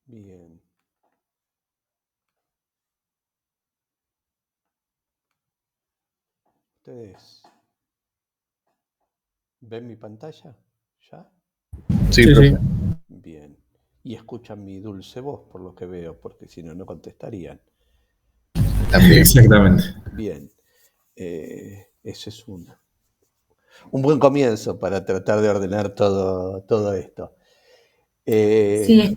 Bien. ¿Ustedes ven mi pantalla? ¿Ya? Sí, Sí, profe. sí. Bien. Y escuchan mi dulce voz, por lo que veo, porque si no, no contestarían. También. Exactamente. Bien. Ese es un buen comienzo para tratar de ordenar todo esto. Sí,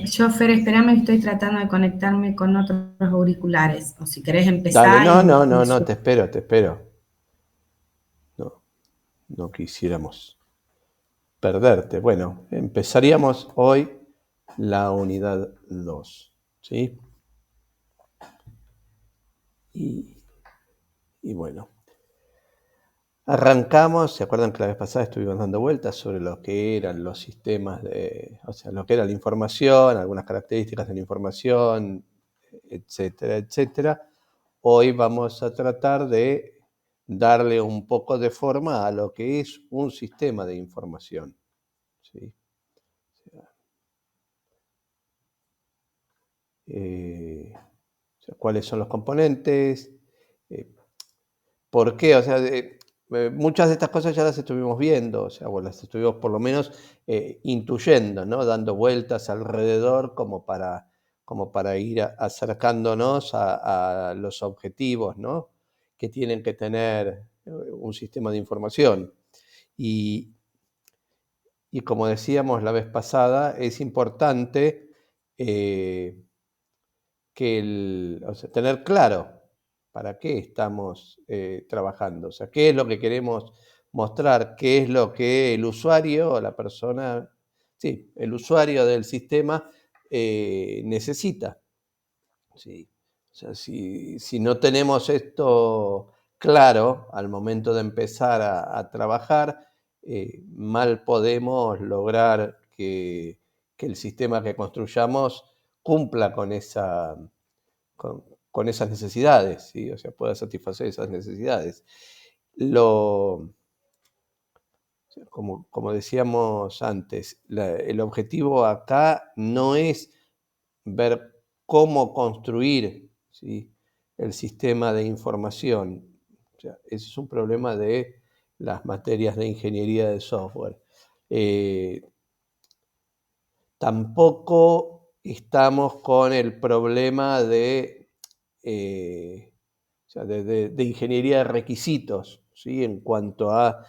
yo, Fer, espérame que estoy tratando de conectarme con otros auriculares. O si querés Dale, empezar no, te espero. No quisiéramos perderte. Bueno, empezaríamos hoy la unidad 2, ¿sí? Y bueno, arrancamos. ¿Se acuerdan que la vez pasada estuvimos dando vueltas sobre lo que eran los sistemas o sea, lo que era la información, algunas características de la información, etcétera, etcétera? Hoy vamos a tratar de darle un poco de forma a lo que es un sistema de información, ¿sí? O sea, cuáles son los componentes, por qué, o sea, muchas de estas cosas ya las estuvimos viendo, o sea, o las estuvimos por lo menos intuyendo, ¿no? Dando vueltas alrededor como para ir acercándonos a los objetivos, ¿no? Que tienen que tener un sistema de información. Y como decíamos la vez pasada, es importante o sea, tener claro para qué estamos trabajando, o sea, qué es lo que queremos mostrar, qué es lo que el usuario o la persona, sí, el usuario del sistema necesita. Sí. O sea, si no tenemos esto claro al momento de empezar a trabajar, mal podemos lograr que el sistema que construyamos cumpla con esas necesidades, ¿sí? O sea, pueda satisfacer esas necesidades. Como decíamos antes, el objetivo acá no es ver cómo construir, ¿sí?, el sistema de información. O sea, ese es un problema de las materias de ingeniería de software. Tampoco estamos con el problema o sea, de ingeniería de requisitos, ¿sí?, en cuanto a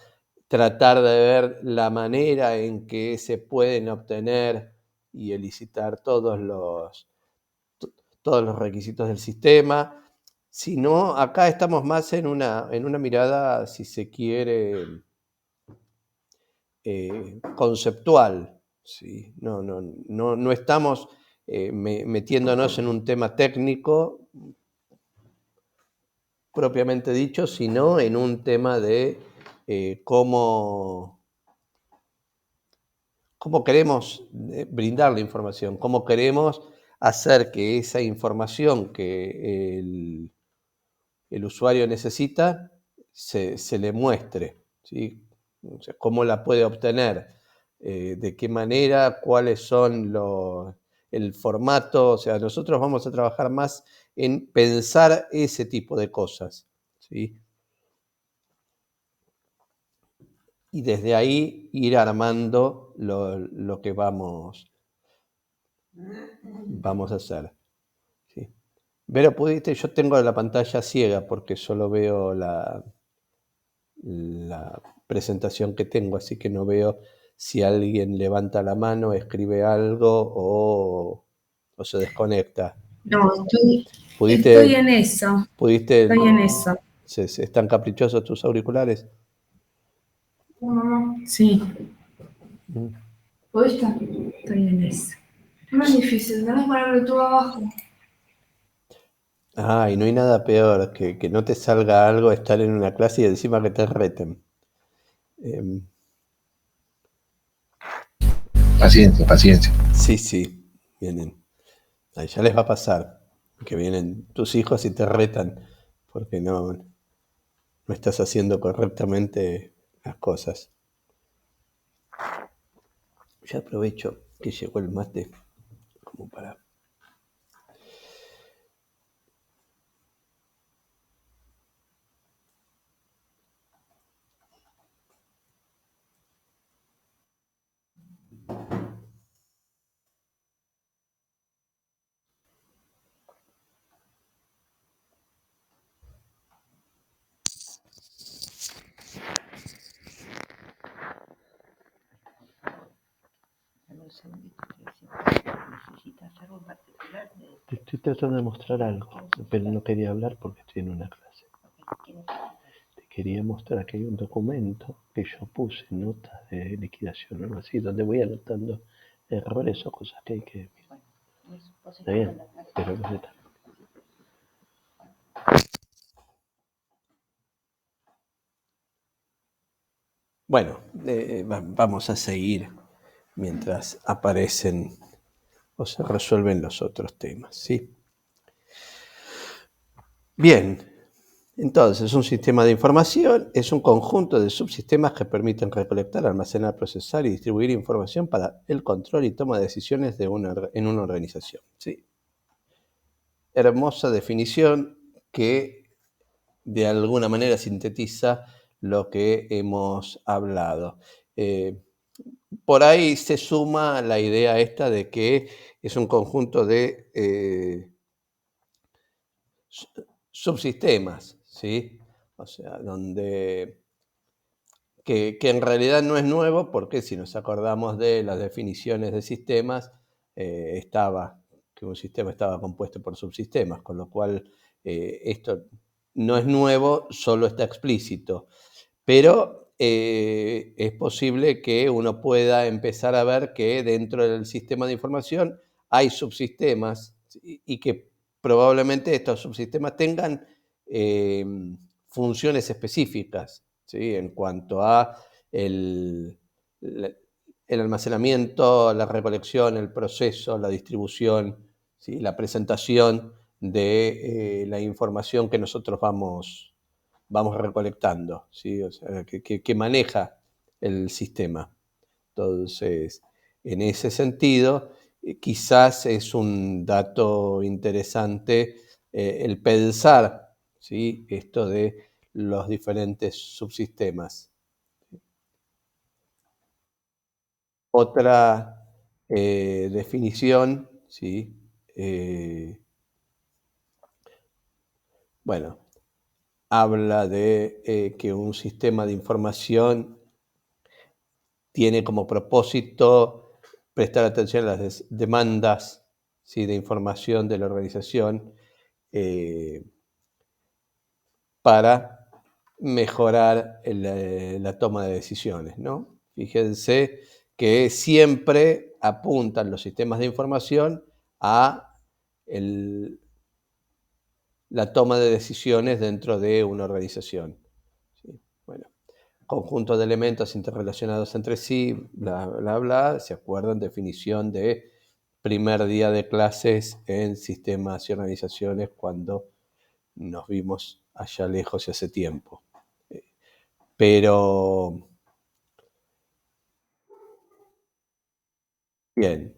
tratar de ver la manera en que se pueden obtener y elicitar todos los requisitos del sistema, sino acá estamos más en una mirada, si se quiere, conceptual, ¿sí? No estamos metiéndonos en un tema técnico propiamente dicho, sino en un tema de cómo queremos brindar la información, cómo queremos hacer que esa información que el usuario necesita se le muestre, ¿sí? O sea, cómo la puede obtener, de qué manera, cuáles son el formato. O sea, nosotros vamos a trabajar más en pensar ese tipo de cosas, ¿sí? Y desde ahí ir armando lo que vamos a hacer, ¿sí? Vero, ¿pudiste? Yo tengo la pantalla ciega porque solo veo la presentación que tengo, así que no veo si alguien levanta la mano, escribe algo o se desconecta. No, ¿Pudiste? estoy en eso. Estoy en eso. ¿Están caprichosos tus auriculares? Sí, ¿Pudiste? estoy en eso. No es difícil, tenés que ponerlo tú abajo. Y no hay nada peor que no te salga algo, estar en una clase y encima que te reten. Paciencia. Sí, vienen. Ahí ya les va a pasar que vienen tus hijos y te retan porque no estás haciendo correctamente las cosas. Ya aprovecho que llegó el mate como para... Te estoy tratando de mostrar algo, pero no quería hablar porque estoy en una clase. Te quería mostrar que hay un documento que yo puse, notas de liquidación o algo así, donde voy anotando errores o cosas que hay que... Está bien, pero no sé. Bueno, vamos a seguir mientras aparecen o se resuelven los otros temas, ¿sí? Bien, entonces un sistema de información es un conjunto de subsistemas que permiten recolectar, almacenar, procesar y distribuir información para el control y toma de decisiones en una organización, ¿sí? Hermosa definición que de alguna manera sintetiza lo que hemos hablado. Por ahí se suma la idea esta de que es un conjunto de subsistemas, ¿sí? O sea, que en realidad no es nuevo, porque si nos acordamos de las definiciones de sistemas, que un sistema estaba compuesto por subsistemas, con lo cual esto no es nuevo, solo está explícito. Pero es posible que uno pueda empezar a ver que dentro del sistema de información hay subsistemas y que probablemente estos subsistemas tengan funciones específicas, ¿sí? En cuanto a el almacenamiento, la recolección, el proceso, la distribución, ¿sí? La presentación de la información que nosotros vamos recolectando, ¿sí? O sea, que maneja el sistema. Entonces, en ese sentido, quizás es un dato interesante el pensar, ¿sí? Esto de los diferentes subsistemas. Otra definición, ¿sí? Bueno, habla de que un sistema de información tiene como propósito prestar atención a las demandas, ¿sí? De información de la organización para mejorar la toma de decisiones, ¿no? Fíjense que siempre apuntan los sistemas de información a la toma de decisiones dentro de una organización, ¿sí? Bueno, conjunto de elementos interrelacionados entre sí, bla, bla, bla, ¿se acuerdan? Definición de primer día de clases en sistemas y organizaciones cuando nos vimos allá lejos y hace tiempo. Pero, bien,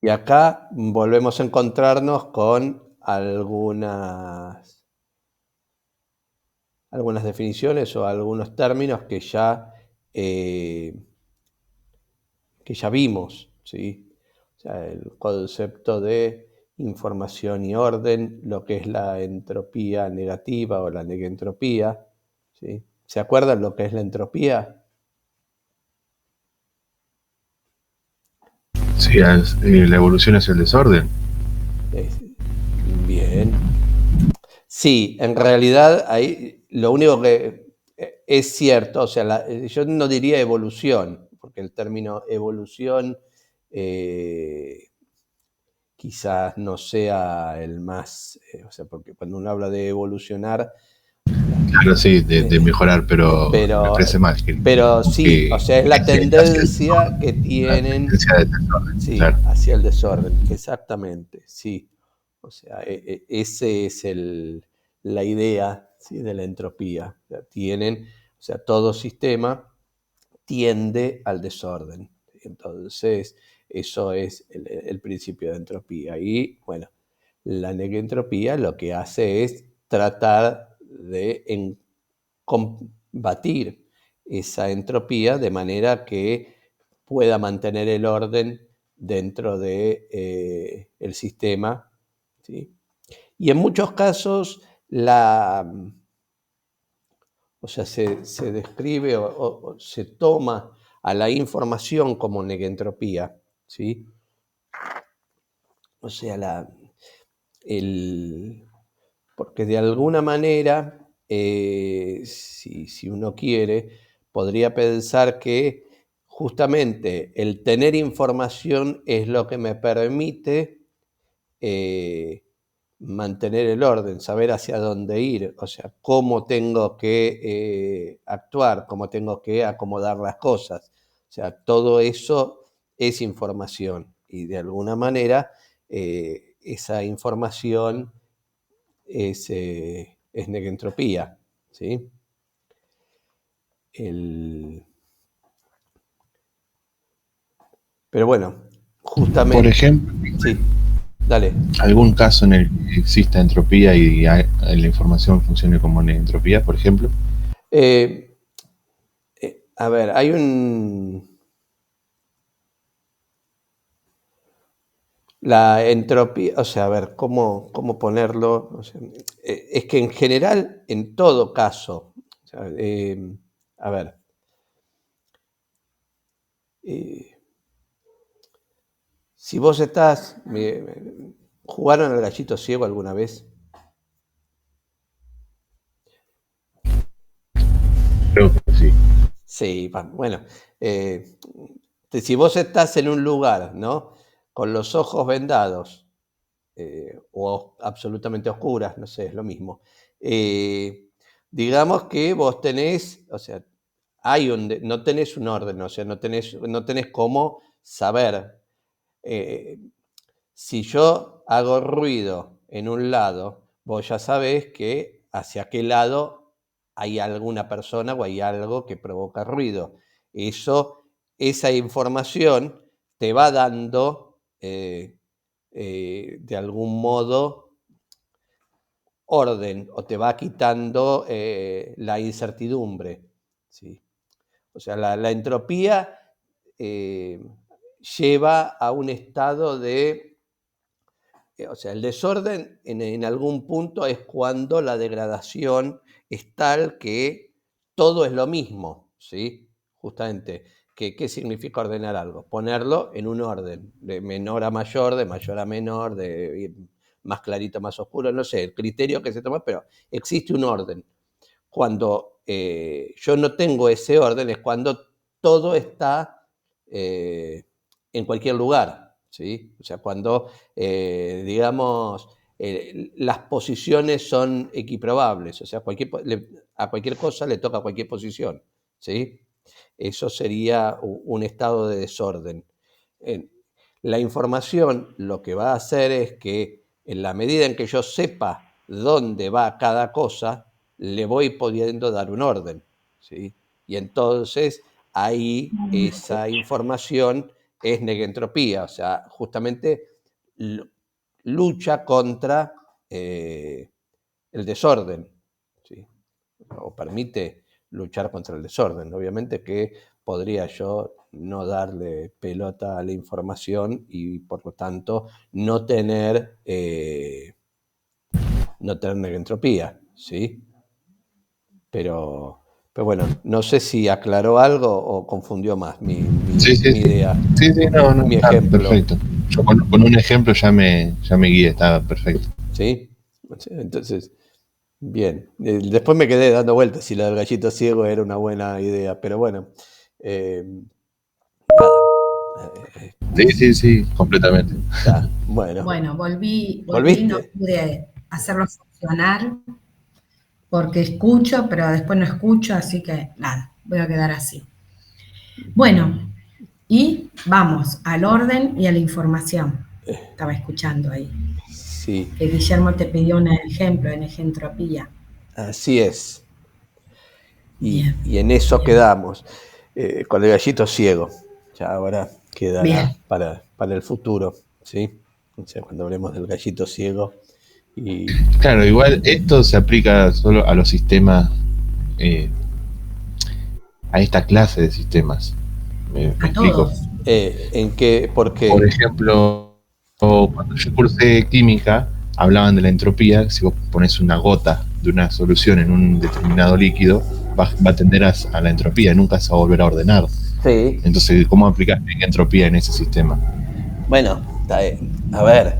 y acá volvemos a encontrarnos con algunas definiciones o algunos términos que ya vimos, ¿sí? O sea, el concepto de información y orden, lo que es la entropía negativa o la negentropía, ¿sí? ¿Se acuerdan lo que es la entropía? Sí, la evolución es el desorden. Bien. Sí, en realidad ahí lo único que es cierto, o sea, yo no diría evolución, porque el término evolución quizás no sea el más, o sea, porque cuando uno habla de evolucionar... Claro, sí, de mejorar, pero me parece mal. Pero sí, o sea, es la tendencia que tienen... La tendencia del desorden, sí, claro. hacia el desorden, exactamente, sí. O sea, ese es la idea, ¿sí? De la entropía. O sea, todo sistema tiende al desorden. Entonces, Eso es el principio de entropía. Y bueno, la negentropía lo que hace es tratar de combatir esa entropía de manera que pueda mantener el orden dentro de el sistema, ¿sí? Y en muchos casos se describe o se toma a la información como negentropía, ¿sí? O sea, porque de alguna manera, si uno quiere, podría pensar que justamente el tener información es lo que me permite mantener el orden, saber hacia dónde ir, o sea, cómo tengo que actuar, cómo tengo que acomodar las cosas. O sea, todo eso es información y de alguna manera esa información es negentropía, ¿sí? Pero bueno, justamente... Por ejemplo, sí, dale. ¿Algún caso en el que exista entropía y la información funcione como negentropía, por ejemplo? A ver, hay la entropía, o sea, a ver, ¿cómo ponerlo? O sea, es que en general, en todo caso, o sea, a ver, si vos estás... ¿Jugaron al gallito ciego alguna vez? Creo que sí. Sí, bueno, si vos estás en un lugar, ¿no? Con los ojos vendados o absolutamente oscuras, no sé, es lo mismo. Digamos que vos tenés, o sea, no tenés un orden, o sea, no tenés cómo saber. Si yo hago ruido en un lado, vos ya sabés que hacia qué lado hay alguna persona o hay algo que provoca ruido. Esa información te va dando, de algún modo, orden o te va quitando la incertidumbre, ¿sí? O sea, la entropía lleva a un estado de... O sea, el desorden en algún punto es cuando la degradación es tal que todo es lo mismo, ¿sí? Justamente, ¿qué significa ordenar algo? Ponerlo en un orden, de menor a mayor, de mayor a menor, de más clarito a más oscuro, no sé, el criterio que se toma, pero existe un orden. Cuando yo no tengo ese orden es cuando todo está en cualquier lugar, ¿sí? O sea, cuando, digamos, las posiciones son equiprobables, o sea, a cualquier cosa le toca cualquier posición, ¿sí? Eso sería un estado de desorden. La información lo que va a hacer es que en la medida en que yo sepa dónde va cada cosa, le voy pudiendo dar un orden, ¿sí? Y entonces ahí esa información es negentropía, o sea, justamente lucha contra el desorden, ¿sí? O permite luchar contra el desorden. Obviamente que podría yo no darle pelota a la información y por lo tanto no tener negentropía, ¿sí? Pero bueno, no sé si aclaró algo o confundió más mi idea. Sí, no, mi ejemplo. Perfecto. Yo con un ejemplo ya me guié, estaba perfecto. ¿Sí? Entonces, bien. Después me quedé dando vueltas si la del gallito ciego era una buena idea, pero bueno. Sí, completamente. Ya, bueno. Bueno, volví, ¿Volviste? no pude hacerlo funcionar porque escucho, pero después no escucho, así que nada, voy a quedar así. Bueno, y vamos al orden y a la información. Estaba escuchando ahí. Sí. Que Guillermo te pidió un ejemplo en negentropía. Así es. Y en eso quedamos, con el gallito ciego. Ya ahora quedará Bien. para el futuro, ¿sí? O sea, cuando hablemos del gallito ciego. Y Claro, igual esto se aplica solo a los sistemas, a esta clase de sistemas. ¿Me A explico? todos. ¿en qué? ¿Por qué? Por ejemplo, cuando yo cursé química, hablaban de la entropía. Si vos pones una gota de una solución en un determinado líquido, va a tender a la entropía, nunca se va a volver a ordenar. Sí. Entonces, ¿cómo aplicar entropía en ese sistema? Bueno, a ver,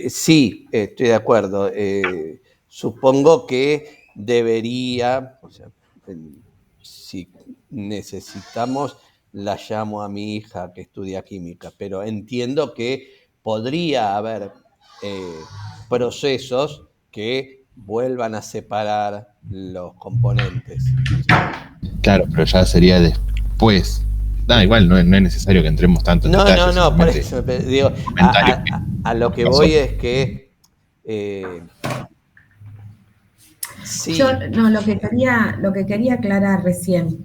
sí, estoy de acuerdo. Supongo que debería, o sea, si necesitamos, la llamo a mi hija que estudia química, pero entiendo que podría haber procesos que vuelvan a separar los componentes. Claro, pero ya sería después. Igual no es necesario que entremos tanto en detalles. No, por Simplemente eso digo, comentarios que a lo que pasó. voy es que Yo sí, no, lo que quería aclarar recién,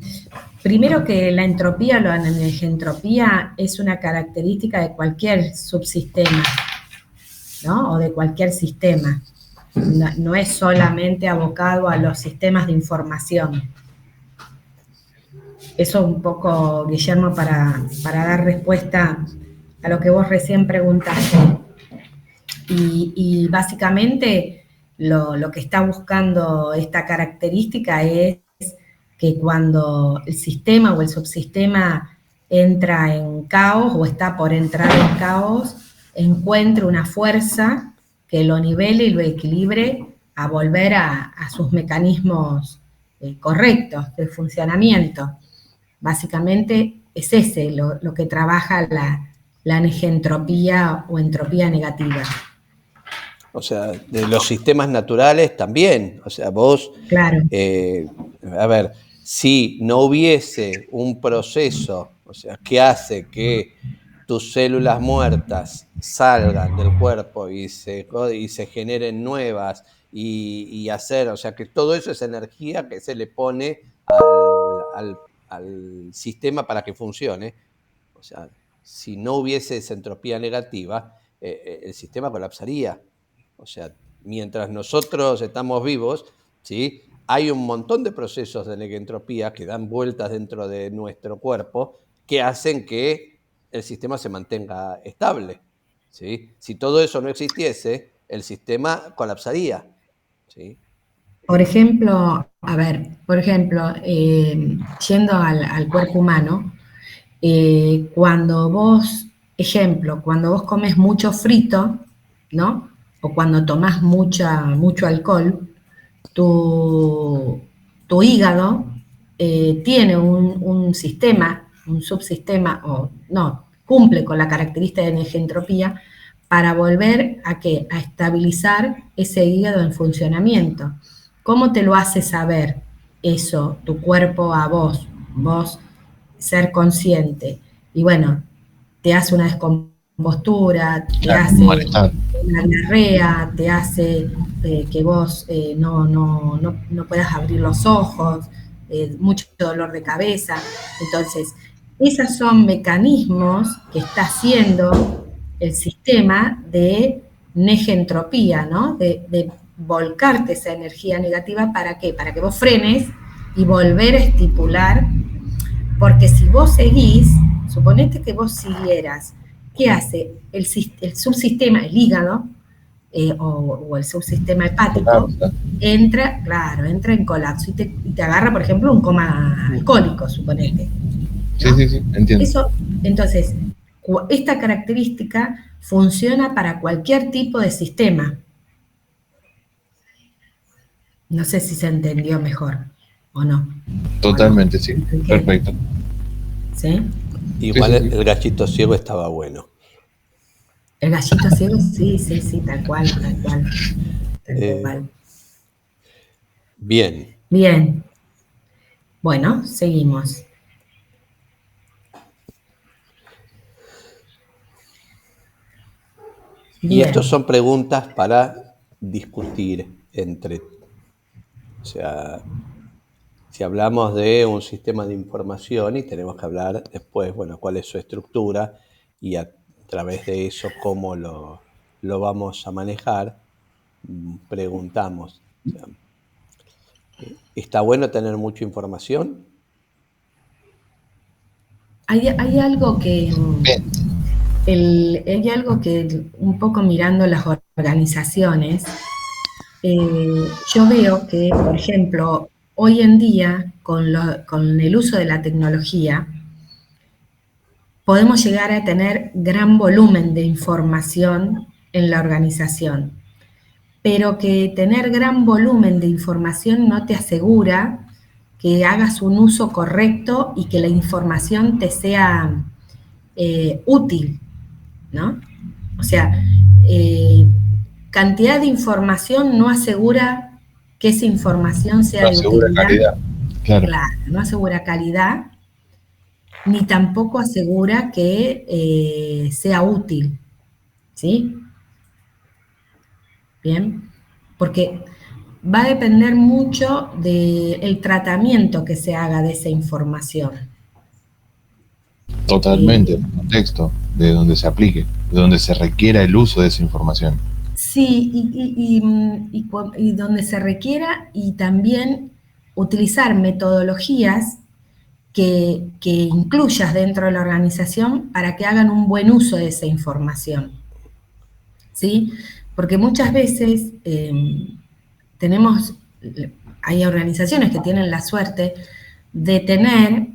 primero que la entropía o la anegentropía es una característica de cualquier subsistema, ¿no? O de cualquier sistema. No es solamente abocado a los sistemas de información. Eso un poco, Guillermo, para dar respuesta a lo que vos recién preguntaste. Y básicamente lo que está buscando esta característica es que cuando el sistema o el subsistema entra en caos o está por entrar en caos, encuentre una fuerza que lo nivele y lo equilibre a volver a sus mecanismos correctos de funcionamiento. Básicamente es ese lo que trabaja la anegentropía o entropía negativa. o sea, de los sistemas naturales también. O sea, vos, Claro, a ver, si no hubiese un proceso, o sea, que hace que tus células muertas salgan del cuerpo y se generen nuevas y hacer, o sea, que todo eso es energía que se le pone al sistema para que funcione. O sea, si no hubiese esa entropía negativa, el sistema colapsaría. O sea, mientras nosotros estamos vivos, ¿sí? Hay un montón de procesos de negentropía que dan vueltas dentro de nuestro cuerpo que hacen que el sistema se mantenga estable, ¿sí? Si todo eso no existiese, el sistema colapsaría, ¿sí? por ejemplo, yendo al cuerpo humano, cuando vos comes mucho frito, ¿no? O cuando tomás mucho alcohol, tu hígado tiene un sistema, un subsistema, o no, cumple con la característica de negentropía para volver a estabilizar ese hígado en funcionamiento. ¿Cómo te lo hace saber eso, tu cuerpo a vos ser consciente? Y bueno, te hace una descompostura, te Claro, un hace malestar. una diarrea, te hace que vos no puedas abrir los ojos, mucho dolor de cabeza. Entonces, esos son mecanismos que está haciendo el sistema de negentropía, ¿no? De volcarte esa energía negativa, ¿para qué? Para que vos frenes y volver a estipular, porque si vos seguís, suponete que vos siguieras, ¿qué hace? El subsistema, el hígado, o el subsistema hepático, entra en colapso y te agarra, por ejemplo, un coma alcohólico, suponete, ¿no? Sí, entiendo. Eso, entonces, esta característica funciona para cualquier tipo de sistema. No sé si se entendió mejor o no. Totalmente, sí. Perfecto. ¿Sí? Igual Sí. el gallito ciego estaba bueno. El gallito ciego, sí, tal cual. Bien. Bien. Bueno, seguimos. Y Bien. estas son preguntas para discutir entre, o sea, Si hablamos de un sistema de información y tenemos que hablar después, bueno, cuál es su estructura y a través de eso cómo lo vamos a manejar, preguntamos, o sea, ¿está bueno tener mucha información? Hay algo que, hay algo que un poco mirando las organizaciones, yo veo que, por ejemplo, hoy en día, con el uso de la tecnología, podemos llegar a tener gran volumen de información en la organización, pero que tener gran volumen de información no te asegura que hagas un uso correcto y que la información te sea útil, ¿no? O sea, cantidad de información no asegura que esa información sea No de asegura utilidad. calidad. Claro. Claro, no asegura calidad, ni tampoco asegura que sea útil, ¿sí? Bien, porque va a depender mucho del tratamiento que se haga de esa información. Totalmente, el contexto de donde se aplique, de donde se requiera el uso de esa información. Sí, y donde se requiera, y también utilizar metodologías que incluyas dentro de la organización para que hagan un buen uso de esa información, ¿sí? Porque muchas veces hay organizaciones que tienen la suerte de tener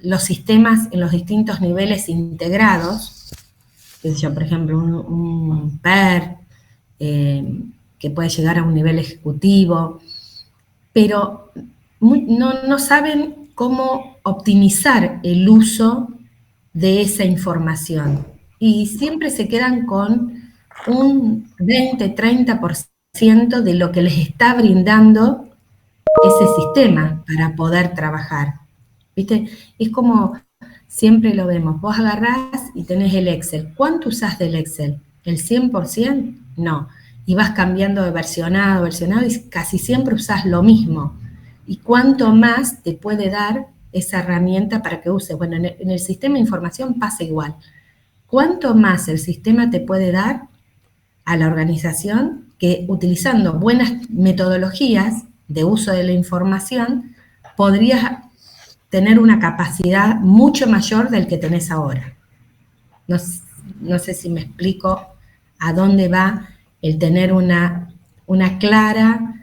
los sistemas en los distintos niveles integrados, qué sé yo, por ejemplo, un PER, que puede llegar a un nivel ejecutivo, pero no saben cómo optimizar el uso de esa información. Y siempre se quedan con un 20-30% de lo que les está brindando ese sistema para poder trabajar. ¿Viste? Es como siempre lo vemos. Vos agarrás y tenés el Excel. ¿Cuánto usás del Excel? ¿El 100%? No. Y vas cambiando de versionado, y casi siempre usás lo mismo. ¿Y cuánto más te puede dar esa herramienta para que uses? Bueno, en el sistema de información pasa igual. ¿Cuánto más el sistema te puede dar a la organización que, utilizando buenas metodologías de uso de la información, podrías tener una capacidad mucho mayor del que tenés ahora? No sé si me explico a dónde va el tener una clara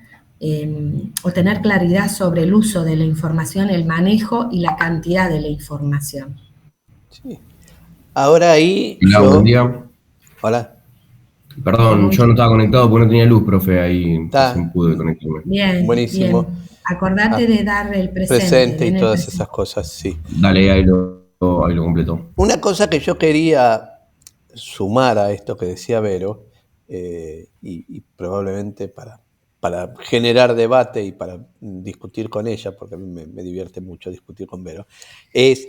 o tener claridad sobre el uso de la información, el manejo y la cantidad de la información. Sí. Ahora ahí Hola, yo... buen día. Hola. Perdón, yo no estaba conectado porque no tenía luz, profe, ahí recién Está pude conectarme. Bien, buenísimo. bien. Acordate de dar el presente. Presente y den el todas presente. esas cosas, sí. Dale, ahí lo completo. Una cosa que yo quería sumar a esto que decía Vero, y probablemente para generar debate y para discutir con ella, porque a mí me divierte mucho discutir con Vero, es,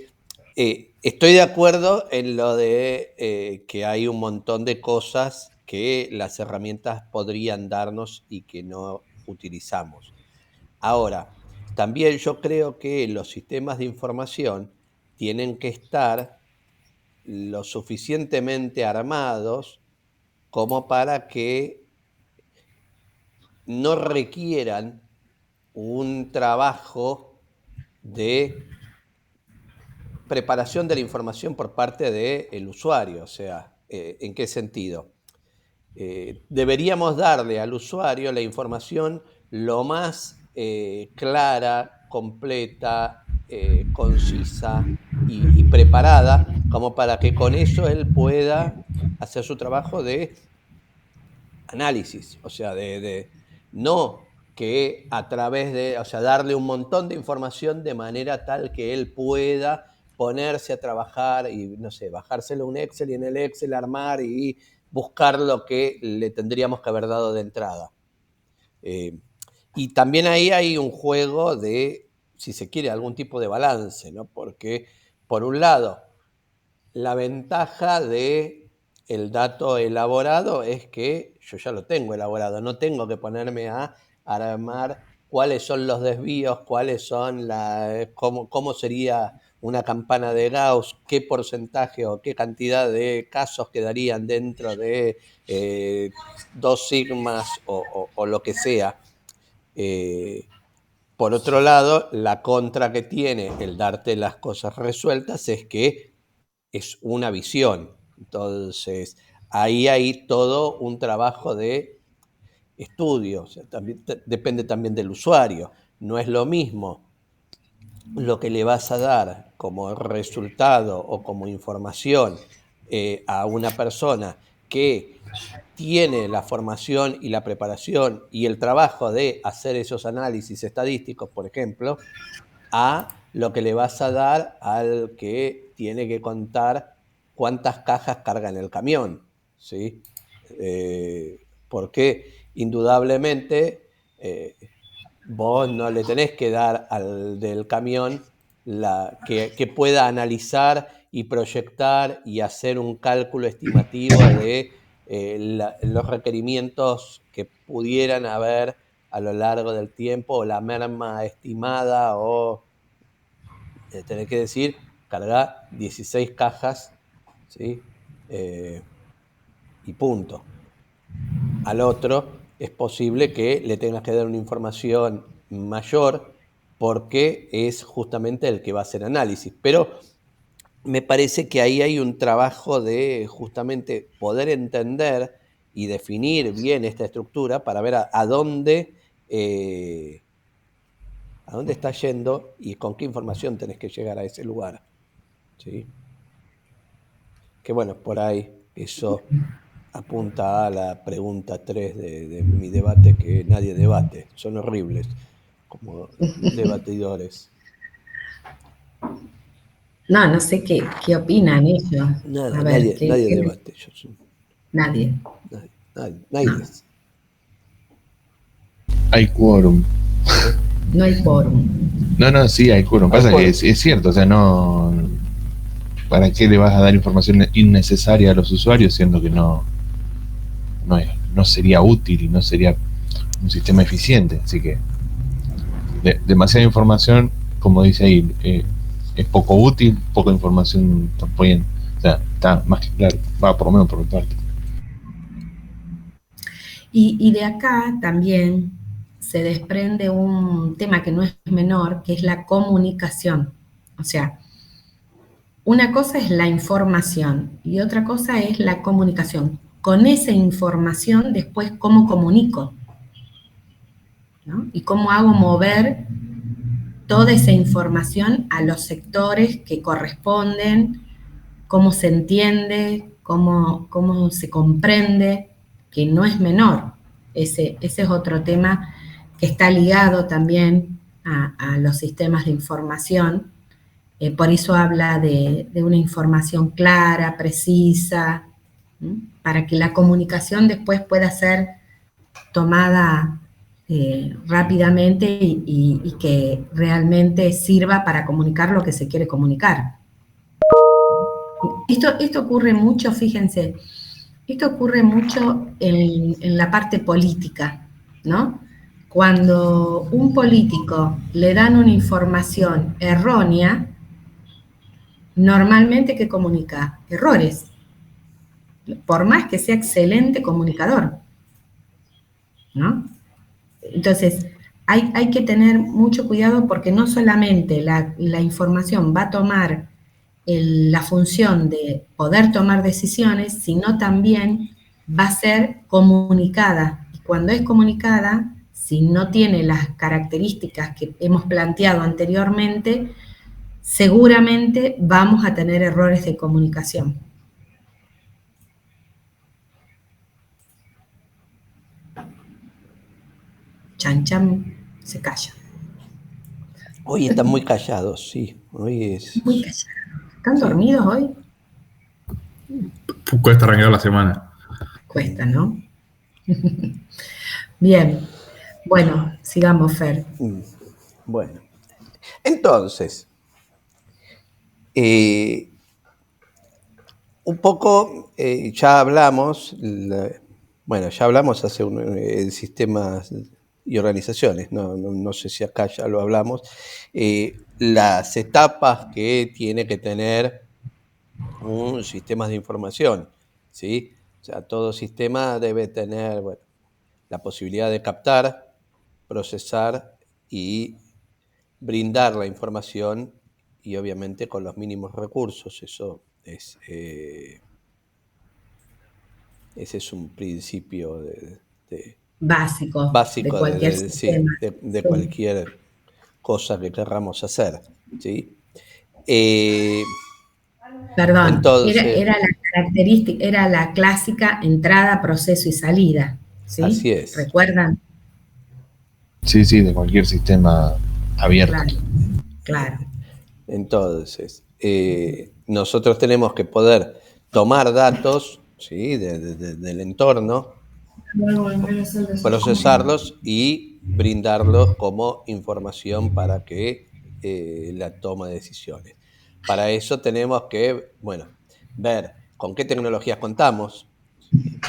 estoy de acuerdo en lo de que hay un montón de cosas que las herramientas podrían darnos y que no utilizamos. Ahora, también yo creo que los sistemas de información tienen que estar lo suficientemente armados como para que no requieran un trabajo de preparación de la información por parte del usuario. O sea, ¿en qué sentido? Deberíamos darle al usuario la información lo más clara, completa, concisa y preparada, como para que con eso él pueda hacer su trabajo de análisis, o sea, no que a través de, o sea, darle un montón de información de manera tal que él pueda ponerse a trabajar y, no sé, bajárselo un Excel y en el Excel armar y buscar lo que le tendríamos que haber dado de entrada. Y también ahí hay un juego de, si se quiere, algún tipo de balance, ¿no? Porque, por un lado, la ventaja de el dato elaborado es que yo ya lo tengo elaborado, no tengo que ponerme a armar cuáles son los desvíos, cuáles son cómo sería una campana de Gauss, qué porcentaje o qué cantidad de casos quedarían dentro de 2 sigmas o lo que sea. Por otro lado, la contra que tiene el darte las cosas resueltas es que es una visión. Entonces, ahí hay todo un trabajo de estudio. O sea, depende también del usuario. No es lo mismo lo que le vas a dar como resultado o como información a una persona que tiene la formación y la preparación y el trabajo de hacer esos análisis estadísticos, por ejemplo, a lo que le vas a dar al que tiene que contar cuántas cajas carga en el camión, ¿sí? Porque indudablemente vos no le tenés que dar al del camión que pueda analizar y proyectar y hacer un cálculo estimativo de los requerimientos que pudieran haber a lo largo del tiempo, o la merma estimada, o tenés que decir, cargar 16 cajas, ¿sí? Y punto. Al otro es posible que le tengas que dar una información mayor porque es justamente el que va a hacer análisis. Pero me parece que ahí hay un trabajo de justamente poder entender y definir bien esta estructura para ver a dónde está yendo y con qué información tenés que llegar a ese lugar, ¿sí? Que bueno, por ahí eso apunta a la pregunta 3 de mi debate, que nadie debate, son horribles como debatidores. No sé qué opinan ellos. Nada, A ver, nadie debate. Nadie. Nadie. Hay quórum. No hay quórum. No, sí, hay quórum. Pasa que es cierto, o sea, no. ¿Para qué le vas a dar información innecesaria a los usuarios siendo que no sería útil y no sería un sistema eficiente? Así que demasiada información, como dice ahí, es poco útil, poca información también. O sea, está más que claro, va por lo menos por mi parte. Y de acá también se desprende un tema que no es menor, que es la comunicación. O sea, una cosa es la información y otra cosa es la comunicación. Con esa información después cómo comunico, ¿no? Y cómo hago mover toda esa información a los sectores que corresponden, cómo se entiende, cómo se comprende, que no es menor. Ese es otro tema que está ligado también a los sistemas de información. Por eso habla de una información clara, precisa, ¿sí? Para que la comunicación después pueda ser tomada rápidamente y que realmente sirva para comunicar lo que se quiere comunicar. Esto ocurre mucho, fíjense, esto ocurre mucho en la parte política, ¿no? Cuando un político le dan una información errónea, normalmente ¿qué comunica? Errores, por más que sea excelente comunicador, ¿no? Entonces, hay que tener mucho cuidado porque no solamente la información va a tomar la función de poder tomar decisiones, sino también va a ser comunicada. Y cuando es comunicada, si no tiene las características que hemos planteado anteriormente, seguramente vamos a tener errores de comunicación. Chan Chan se calla. Hoy están muy callados, sí. Hoy es... Muy callados. ¿Están dormidos hoy? Cuesta arrancar la semana. Cuesta, ¿no? Bien. Bueno, sigamos, Fer. Bueno. Entonces, un poco ya hablamos, ya hablamos hace sistemas y organizaciones. No sé si acá ya lo hablamos. Las etapas que tiene que tener un sistema de información, ¿sí? O sea, todo sistema debe tener, bueno, la posibilidad de captar, procesar y brindar la información, y obviamente con los mínimos recursos. Ese es un principio Básico de básico cualquier sistema. de Sí. cualquier cosa que querramos hacer, ¿sí? Eh, Perdón, entonces, era la característica, era la clásica entrada, proceso y salida, ¿sí? así es. ¿Recuerdan? Sí, sí, de cualquier sistema abierto. Claro, claro. Entonces, nosotros tenemos que poder tomar datos, ¿sí?, del entorno, procesarlos y brindarlos como información para que la toma de decisiones. Para eso tenemos que, bueno, ver con qué tecnologías contamos, ¿sí?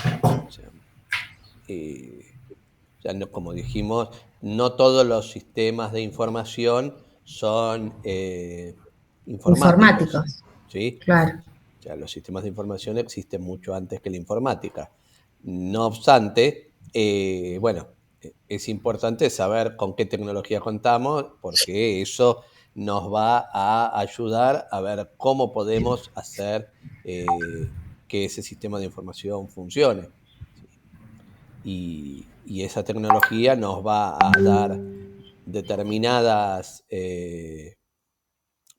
O sea, como dijimos, no todos los sistemas de información son informáticos, ¿sí? Claro. O sea, los sistemas de información existen mucho antes que la informática. No obstante, bueno, es importante saber con qué tecnología contamos, porque eso nos va a ayudar a ver cómo podemos hacer que ese sistema de información funcione, ¿sí? Y esa tecnología nos va a dar determinadas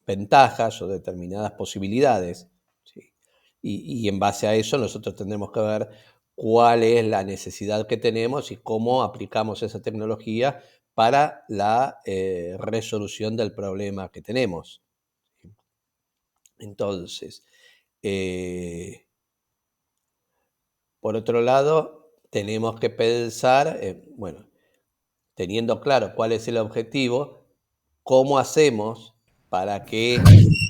ventajas o determinadas posibilidades, ¿sí? Y en base a eso nosotros tendremos que ver cuál es la necesidad que tenemos y cómo aplicamos esa tecnología para la resolución del problema que tenemos. Entonces, por otro lado, tenemos que pensar, bueno, teniendo claro cuál es el objetivo, cómo hacemos para que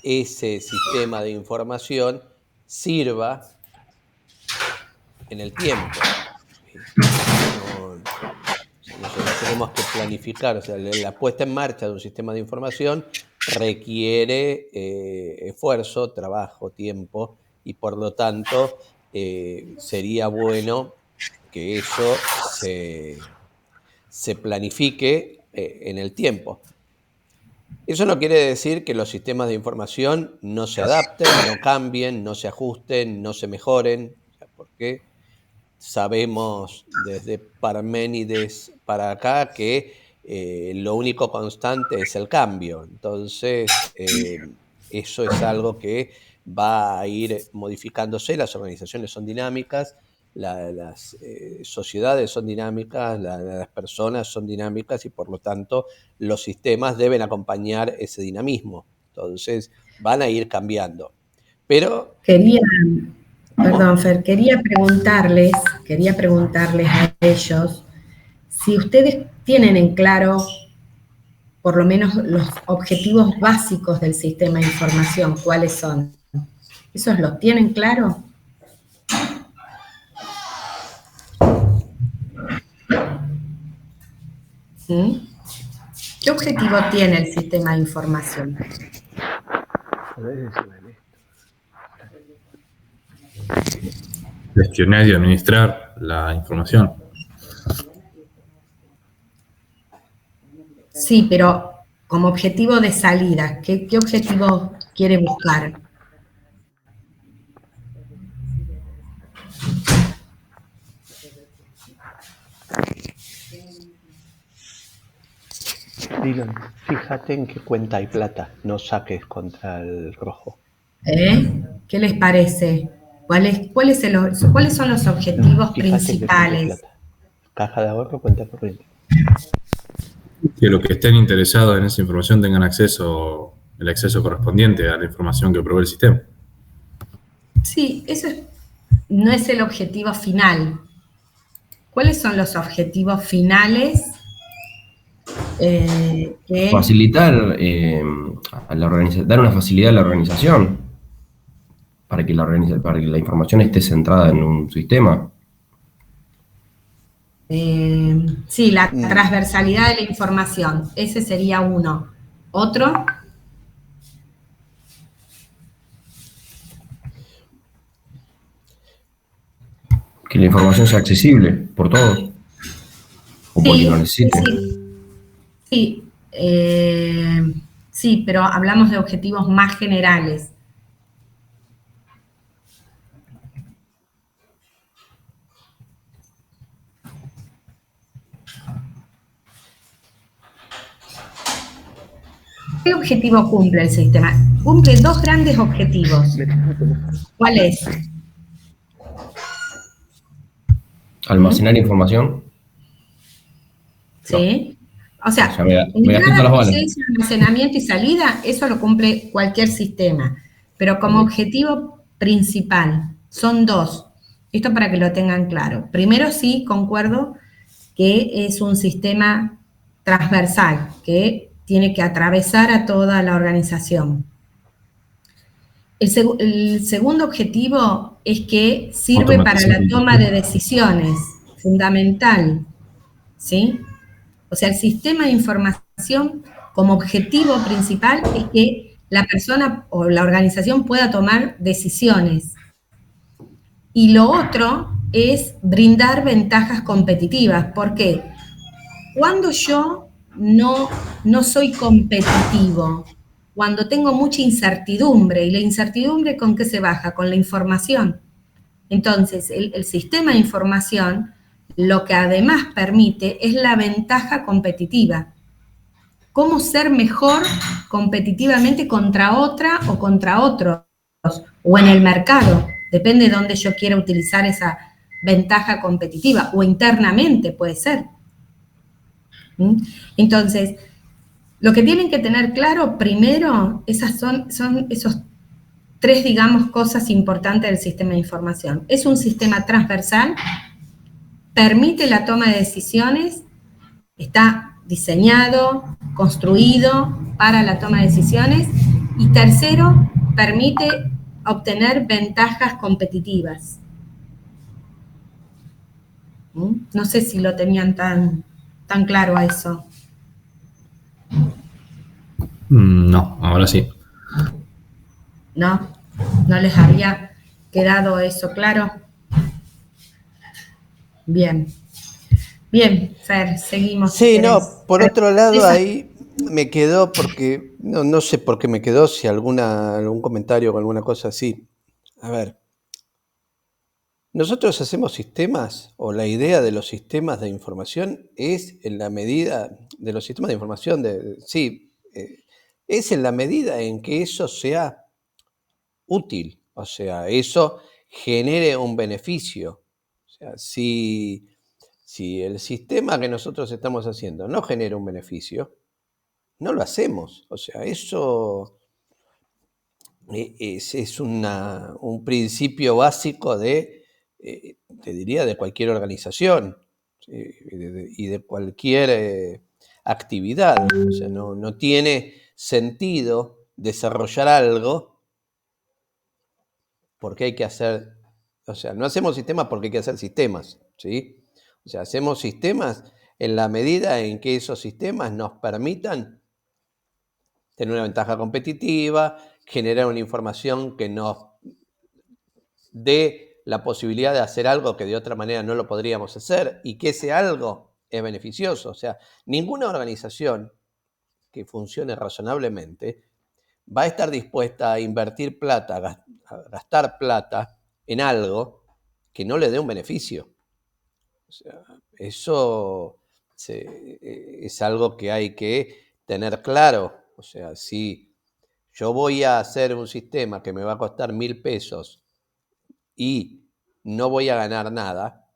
ese sistema de información sirva en el tiempo. Nosotros tenemos que planificar, o sea, la puesta en marcha de un sistema de información requiere esfuerzo, trabajo, tiempo, y por lo tanto sería bueno que eso se planifique en el tiempo. Eso no quiere decir que los sistemas de información no se adapten, no cambien, no se ajusten, no se mejoren, porque sabemos desde Parménides para acá que lo único constante es el cambio. Entonces, eso es algo que va a ir modificándose. Las organizaciones son dinámicas, las sociedades son dinámicas, las personas son dinámicas, y por lo tanto los sistemas deben acompañar ese dinamismo. Entonces van a ir cambiando. Pero Perdón, Fer, quería preguntarles a ellos si ustedes tienen en claro por lo menos los objetivos básicos del sistema de información, ¿cuáles son? ¿Esos los tienen claro? ¿Qué objetivo tiene el sistema de información? Gestionar y administrar la información. Sí, pero como objetivo de salida, ¿qué objetivo quiere buscar? Dylan, fíjate en qué cuenta hay plata, no saques contra el rojo. ¿Qué les parece? ¿Cuáles son los objetivos principales? Caja de ahorro, cuenta corriente. Que los que estén interesados en esa información tengan el acceso correspondiente a la información que provee el sistema. Sí, eso no es el objetivo final. ¿Cuáles son los objetivos finales? Facilitar, dar una facilidad a la organización para que la información esté centrada en un sistema. Sí, la transversalidad de la información. Ese sería uno. ¿Otro? Que la información sea accesible por todos. O por quien lo necesite. Sí, sí, pero hablamos de objetivos más generales. ¿Qué objetivo cumple el sistema? Cumple dos grandes objetivos. ¿Cuál es? Almacenar información. ¿Sí? O sea, me en gasté todas cada las balas. proceso, almacenamiento y salida, eso lo cumple cualquier sistema. Pero como objetivo principal, son dos. Esto para que lo tengan claro. Primero, sí, concuerdo que es un sistema transversal, que tiene que atravesar a toda la organización. El segundo objetivo es que sirve para la toma de decisiones, fundamental, ¿sí? O sea, el sistema de información como objetivo principal es que la persona o la organización pueda tomar decisiones. Y lo otro es brindar ventajas competitivas. ¿Por qué? Cuando yo no soy competitivo, cuando tengo mucha incertidumbre, y la incertidumbre ¿con qué se baja? Con la información. Entonces, el sistema de información lo que además permite es la ventaja competitiva. Cómo ser mejor competitivamente contra otra o contra otros, o en el mercado, depende de dónde yo quiera utilizar esa ventaja competitiva, o internamente puede ser. Entonces, lo que tienen que tener claro primero, esas son esos tres, digamos, cosas importantes del sistema de información. Es un sistema transversal, permite la toma de decisiones, está diseñado, construido para la toma de decisiones, y tercero, permite obtener ventajas competitivas. No sé si lo tenían tan claro a eso. No, ahora sí. ¿No? ¿No les había quedado eso claro? Bien. Bien, Fer, seguimos. Sí, si querés. no, por otro lado ahí me quedó porque, no sé por qué me quedó, si algún comentario o alguna cosa así. A ver, nosotros hacemos sistemas, o la idea de los sistemas de información es en la medida de los sistemas de información, es en la medida en que eso sea útil, o sea, eso genere un beneficio. O sea, si el sistema que nosotros estamos haciendo no genera un beneficio, no lo hacemos. O sea, eso es un principio básico te diría, de cualquier organización, ¿sí? y de cualquier actividad. O sea, no tiene sentido desarrollar algo porque hay que hacer, o sea, no hacemos sistemas porque hay que hacer sistemas, ¿sí? O sea, hacemos sistemas en la medida en que esos sistemas nos permitan tener una ventaja competitiva, generar una información que nos dé la posibilidad de hacer algo que de otra manera no lo podríamos hacer, y que ese algo es beneficioso. O sea, ninguna organización que funcione razonablemente va a estar dispuesta a invertir plata, a gastar plata en algo que no le dé un beneficio. O sea, eso es algo que hay que tener claro. O sea, si yo voy a hacer un sistema que me va a costar 1.000 pesos y no voy a ganar nada,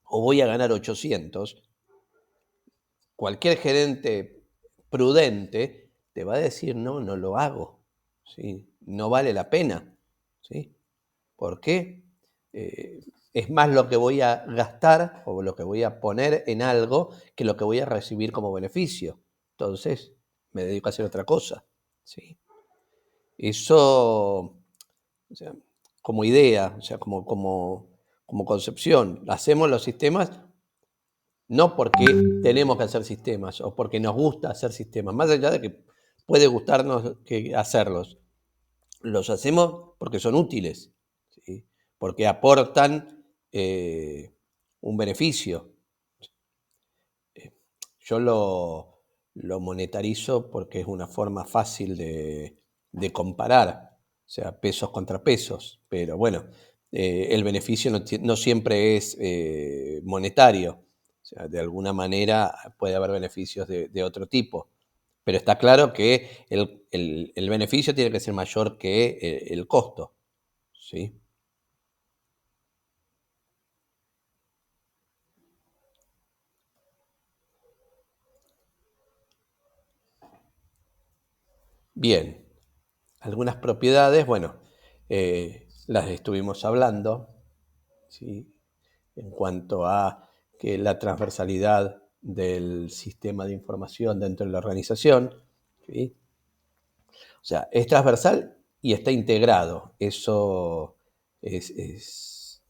o voy a ganar 800, cualquier gerente prudente te va a decir, no lo hago, ¿sí? No vale la pena, ¿sí? ¿Por qué? Es más lo que voy a gastar o lo que voy a poner en algo que lo que voy a recibir como beneficio. Entonces, me dedico a hacer otra cosa, ¿sí? Eso, o sea, como idea, o sea, como concepción, hacemos los sistemas No porque tenemos que hacer sistemas o porque nos gusta hacer sistemas, más allá de que puede gustarnos hacerlos. Los hacemos porque son útiles, ¿sí? Porque aportan un beneficio. Yo lo monetarizo porque es una forma fácil de comparar, o sea, pesos contra pesos, pero bueno, el beneficio no siempre es monetario, o sea, de alguna manera puede haber beneficios de otro tipo, pero está claro que el beneficio tiene que ser mayor que el costo, ¿sí? Bien, algunas propiedades, bueno, las estuvimos hablando, ¿sí? En cuanto a que la transversalidad del sistema de información dentro de la organización, ¿sí? O sea, es transversal y está integrado, eso es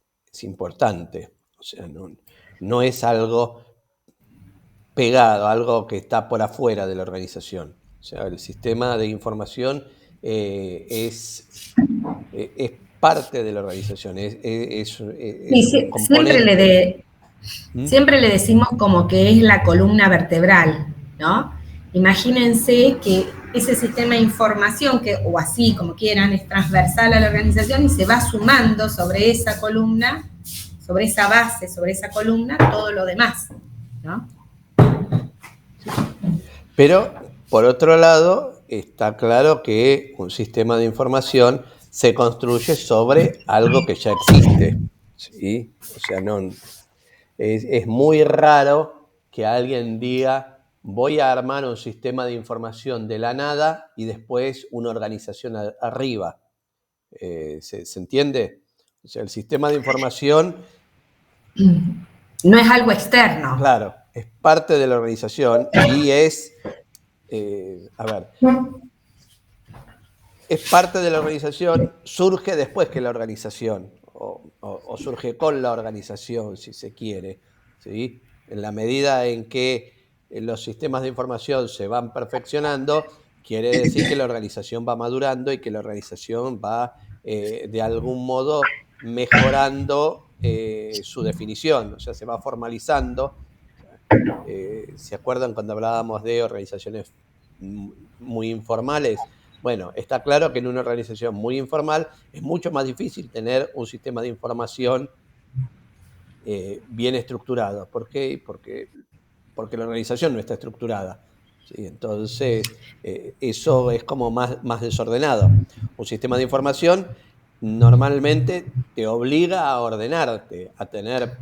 importante, o sea, no es algo pegado, algo que está por afuera de la organización. O sea, el sistema de información es parte de la organización, es un componente. Siempre le decimos como que es la columna vertebral, ¿no? Imagínense que ese sistema de información, o así como quieran, es transversal a la organización y se va sumando sobre esa columna, sobre esa base, sobre esa columna, todo lo demás, ¿no? Pero, por otro lado, está claro que un sistema de información se construye sobre algo que ya existe, ¿sí? O sea, es muy raro que alguien diga, voy a armar un sistema de información de la nada y después una organización arriba. ¿Se entiende? O sea, el sistema de información... No es algo externo. Claro, es parte de la organización y es parte de la organización, surge después que la organización, o surge con la organización, si se quiere, ¿sí? En la medida en que los sistemas de información se van perfeccionando, quiere decir que la organización va madurando y que la organización va, de algún modo, mejorando su definición, o sea, se va formalizando. ¿Se acuerdan cuando hablábamos de organizaciones muy informales? Bueno, está claro que en una organización muy informal es mucho más difícil tener un sistema de información bien estructurado. ¿Por qué? Porque la organización no está estructurada, ¿sí? Entonces, eso es como más desordenado. Un sistema de información normalmente te obliga a ordenarte, a tener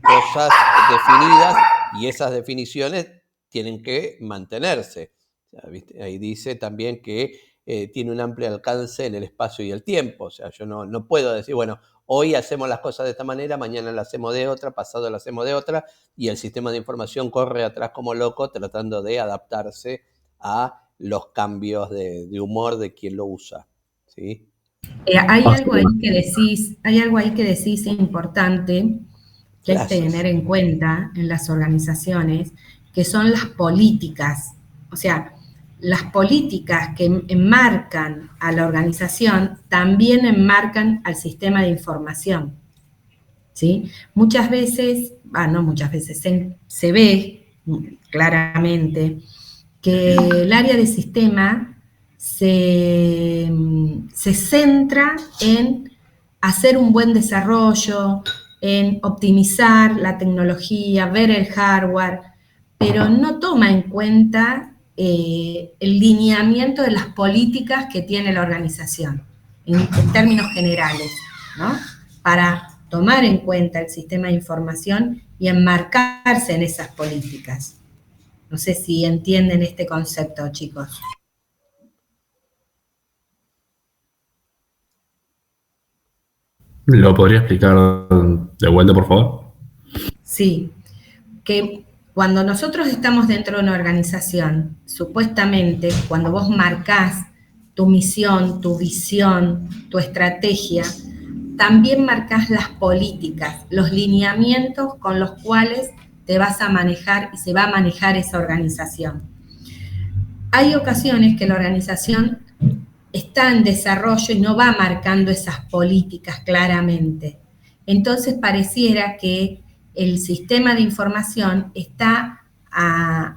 cosas definidas y esas definiciones tienen que mantenerse. O sea, ¿viste? Ahí dice también que tiene un amplio alcance en el espacio y el tiempo. O sea, yo no puedo decir, bueno, hoy hacemos las cosas de esta manera, mañana las hacemos de otra, pasado las hacemos de otra, y el sistema de información corre atrás como loco tratando de adaptarse a los cambios de humor de quien lo usa, ¿sí? Hay algo ahí que decís importante que hay que tener en cuenta en las organizaciones, que son las políticas. O sea, las políticas que enmarcan a la organización también enmarcan al sistema de información, ¿sí? Muchas veces, no muchas veces, se ve claramente que el área de sistema se centra en hacer un buen desarrollo, en optimizar la tecnología, ver el hardware, pero no toma en cuenta el lineamiento de las políticas que tiene la organización, en términos generales, ¿no? Para tomar en cuenta el sistema de información y enmarcarse en esas políticas. No sé si entienden este concepto, chicos. ¿Lo podría explicar de vuelta, por favor? Sí, que cuando nosotros estamos dentro de una organización, supuestamente cuando vos marcás tu misión, tu visión, tu estrategia, también marcás las políticas, los lineamientos con los cuales te vas a manejar y se va a manejar esa organización. Hay ocasiones que la organización está en desarrollo y no va marcando esas políticas claramente. Entonces pareciera que el sistema de información está a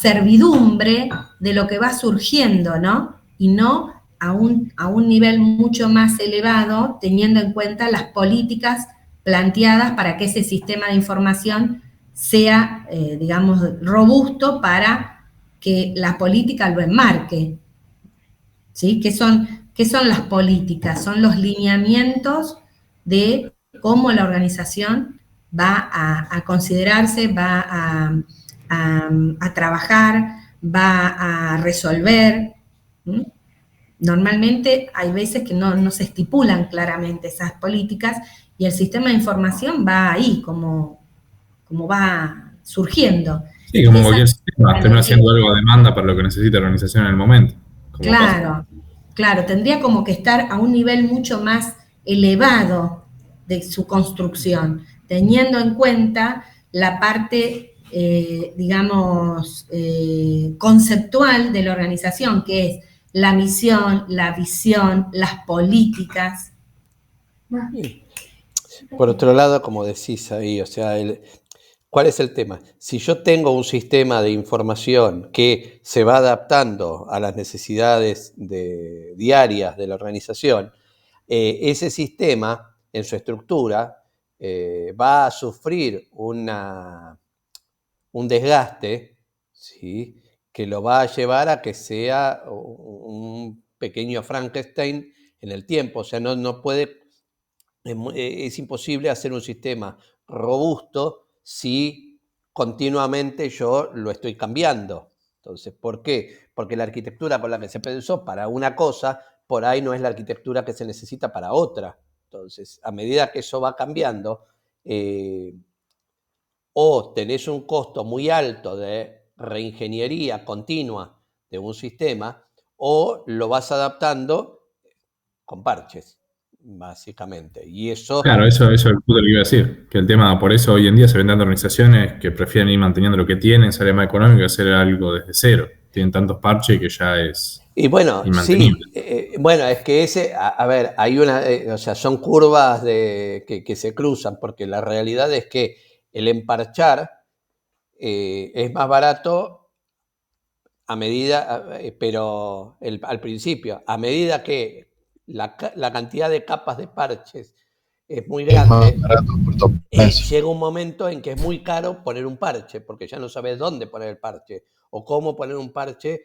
servidumbre de lo que va surgiendo, ¿no? Y no a un nivel mucho más elevado, teniendo en cuenta las políticas planteadas para que ese sistema de información sea, digamos, robusto para que la política lo enmarque. ¿Sí? ¿Qué son las políticas? Son los lineamientos de cómo la organización va a considerarse, va a trabajar, va a resolver. ¿Mm? Normalmente hay veces que no se estipulan claramente esas políticas y el sistema de información va ahí, como va surgiendo. Sí, como cualquier sistema, termina siendo algo a demanda para lo que necesita la organización en el momento. Claro, tendría como que estar a un nivel mucho más elevado de su construcción, teniendo en cuenta la parte, digamos, conceptual de la organización, que es la misión, la visión, las políticas. Por otro lado, como decís ahí, o sea, ¿cuál es el tema? Si yo tengo un sistema de información que se va adaptando a las necesidades diarias de la organización, ese sistema, en su estructura, va a sufrir un desgaste, ¿sí?, que lo va a llevar a que sea un pequeño Frankenstein en el tiempo. O sea, no puede, es imposible hacer un sistema robusto si continuamente yo lo estoy cambiando. Entonces, ¿por qué? Porque la arquitectura con la que se pensó para una cosa, por ahí no es la arquitectura que se necesita para otra. Entonces, a medida que eso va cambiando, o tenés un costo muy alto de reingeniería continua de un sistema, o lo vas adaptando con parches, básicamente. Y eso... Claro, eso es lo que iba a decir, que el tema, por eso hoy en día se ven tantas organizaciones que prefieren ir manteniendo lo que tienen, sale más económico, hacer algo desde cero. Tienen tantos parches que ya es bueno, inmantenible. Sí, bueno, es que a ver, hay una, o sea, son curvas que se cruzan, porque la realidad es que el emparchar es más barato a medida, pero al principio, a medida que la cantidad de capas de parches es muy grande, llega un momento en que es muy caro poner un parche, porque ya no sabes dónde poner el parche o cómo poner un parche,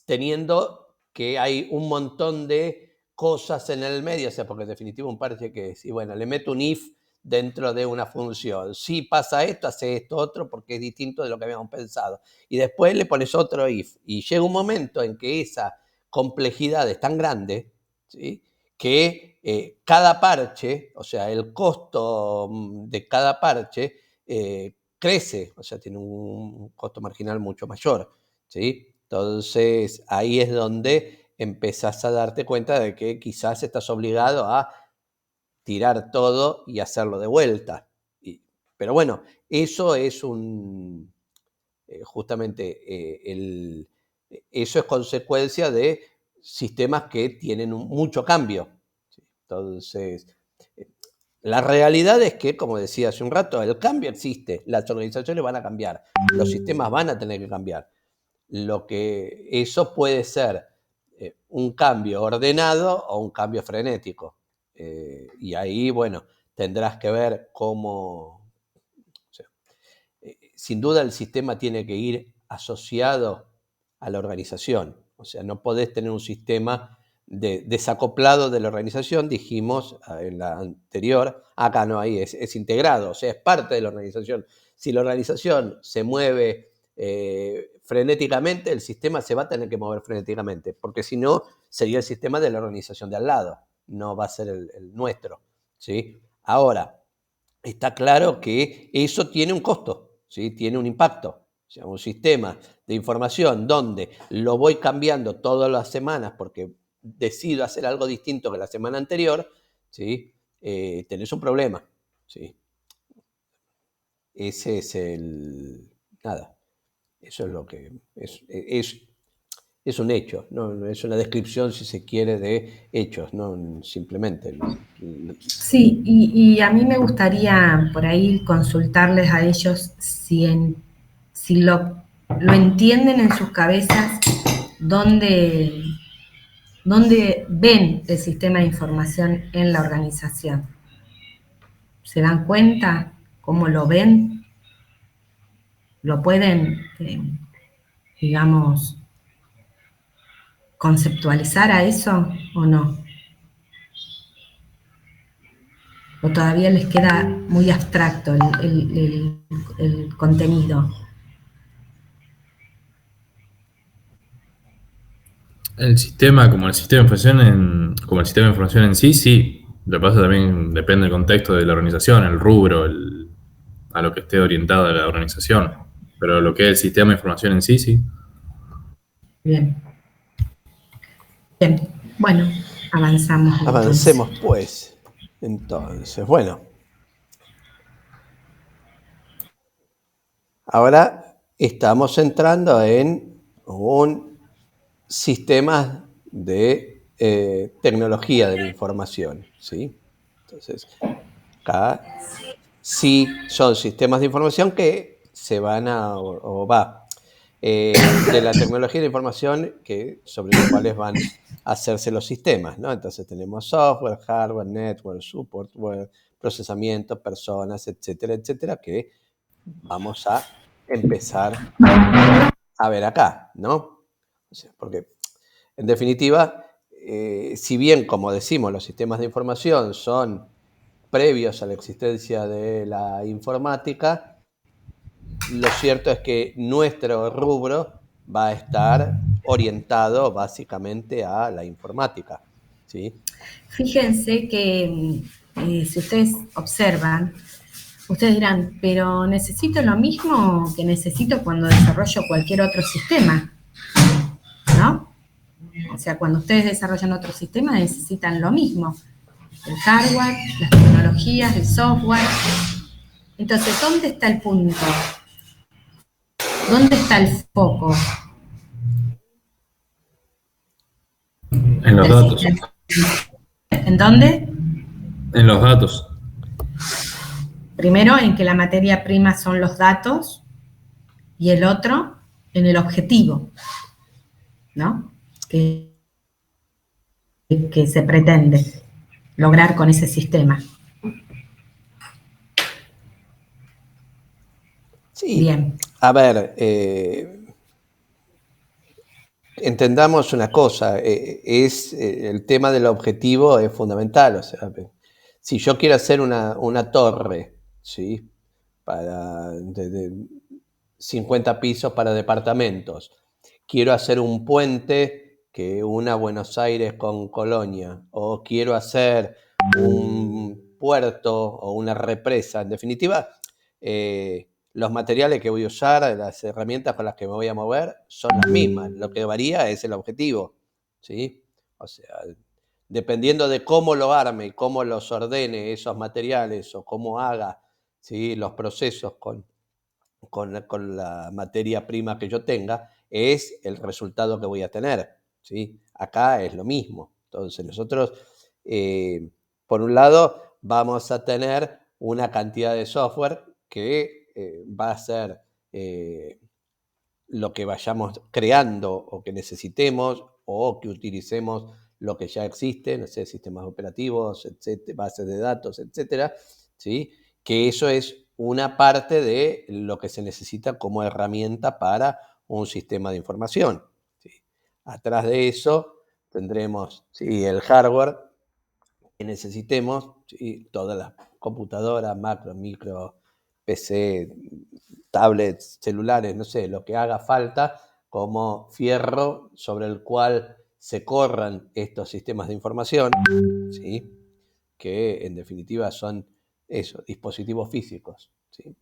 teniendo que hay un montón de cosas en el medio, o sea, porque en definitiva un parche que es, y bueno, le meto un if dentro de una función. Si pasa esto, hace esto otro, porque es distinto de lo que habíamos pensado. Y después le pones otro if. Y llega un momento en que esa complejidad es tan grande, ¿sí?, que cada parche, o sea, el costo de cada parche crece, o sea, tiene un costo marginal mucho mayor, ¿sí? Entonces, ahí es donde empezás a darte cuenta de que quizás estás obligado a tirar todo y hacerlo de vuelta. Pero bueno, eso es justamente, eso es consecuencia de sistemas que tienen mucho cambio. Entonces, la realidad es que, como decía hace un rato, el cambio existe, las organizaciones van a cambiar, los sistemas van a tener que cambiar. Eso puede ser un cambio ordenado o un cambio frenético. Y ahí, bueno, tendrás que ver cómo... O sea, sin duda el sistema tiene que ir asociado a la organización. O sea, no podés tener un sistema desacoplado de la organización, dijimos en la anterior. Acá no, ahí es integrado, o sea, es parte de la organización. Si la organización se mueve frenéticamente, el sistema se va a tener que mover frenéticamente, porque si no, sería el sistema de la organización de al lado, no va a ser el nuestro, ¿sí? Ahora, está claro que eso tiene un costo, ¿sí?, tiene un impacto. O sea, un sistema de información donde lo voy cambiando todas las semanas porque decido hacer algo distinto que la semana anterior, ¿sí?, tenés un problema, ¿sí? ese es nada, eso es lo que es un hecho, ¿no? Es una descripción, si se quiere, de hechos, no simplemente. Sí, y a mí me gustaría por ahí consultarles a ellos si lo entienden en sus cabezas, dónde ven el sistema de información en la organización. ¿Se dan cuenta cómo lo ven? ¿Lo pueden, digamos, conceptualizar a eso o no? ¿O todavía les queda muy abstracto el contenido? El sistema, como el sistema de información en sí, sí. Lo que pasa también depende del contexto de la organización, el rubro, a lo que esté orientada la organización. Pero lo que es el sistema de información en sí, sí. Bien. Bien, bueno, avanzamos entonces. Avancemos pues. Entonces, bueno. Ahora estamos entrando en un sistema de tecnología de la información, ¿sí? Entonces, acá sí son sistemas de información que se van de la tecnología de la información sobre los cuales van a hacerse los sistemas, ¿no? Entonces tenemos software, hardware, network, support, procesamiento, personas, etcétera, etcétera, que vamos a empezar a ver acá, ¿no? O sea, porque en definitiva, si bien, como decimos, los sistemas de información son previos a la existencia de la informática, lo cierto es que nuestro rubro va a estar orientado básicamente a la informática, ¿sí? Fíjense que si ustedes observan, ustedes dirán, pero necesito lo mismo que necesito cuando desarrollo cualquier otro sistema, ¿no? O sea, cuando ustedes desarrollan otro sistema necesitan lo mismo, el hardware, las tecnologías, el software. Entonces, ¿dónde está el punto? ¿Dónde está el foco? En los datos. ¿En dónde? En los datos. Primero, en que la materia prima son los datos, y el otro, en el objetivo, ¿no? Que se pretende lograr con ese sistema. Sí. Bien. A ver, entendamos una cosa, el tema del objetivo es fundamental. O sea, si yo quiero hacer una torre, ¿sí? De 50 pisos para departamentos, quiero hacer un puente que una Buenos Aires con Colonia, o quiero hacer un puerto o una represa, en definitiva, los materiales que voy a usar, las herramientas con las que me voy a mover son las mismas. Lo que varía es el objetivo, ¿sí? O sea, dependiendo de cómo lo arme y cómo los ordene esos materiales o cómo haga, ¿sí?, los procesos con la materia prima que yo tenga, es el resultado que voy a tener, ¿sí? Acá es lo mismo. Entonces nosotros, por un lado, vamos a tener una cantidad de software que va a ser lo que vayamos creando o que necesitemos o que utilicemos lo que ya existe, no sé, sistemas operativos, etcétera, bases de datos, etcétera, ¿sí? Que eso es una parte de lo que se necesita como herramienta para un sistema de información, ¿sí? Atrás de eso tendremos, ¿sí?, el hardware que necesitemos, ¿sí?, todas las computadoras, macro, micro, PC, tablets, celulares, no sé, lo que haga falta como fierro sobre el cual se corran estos sistemas de información, ¿sí?, que en definitiva son eso, dispositivos físicos, ¿sí?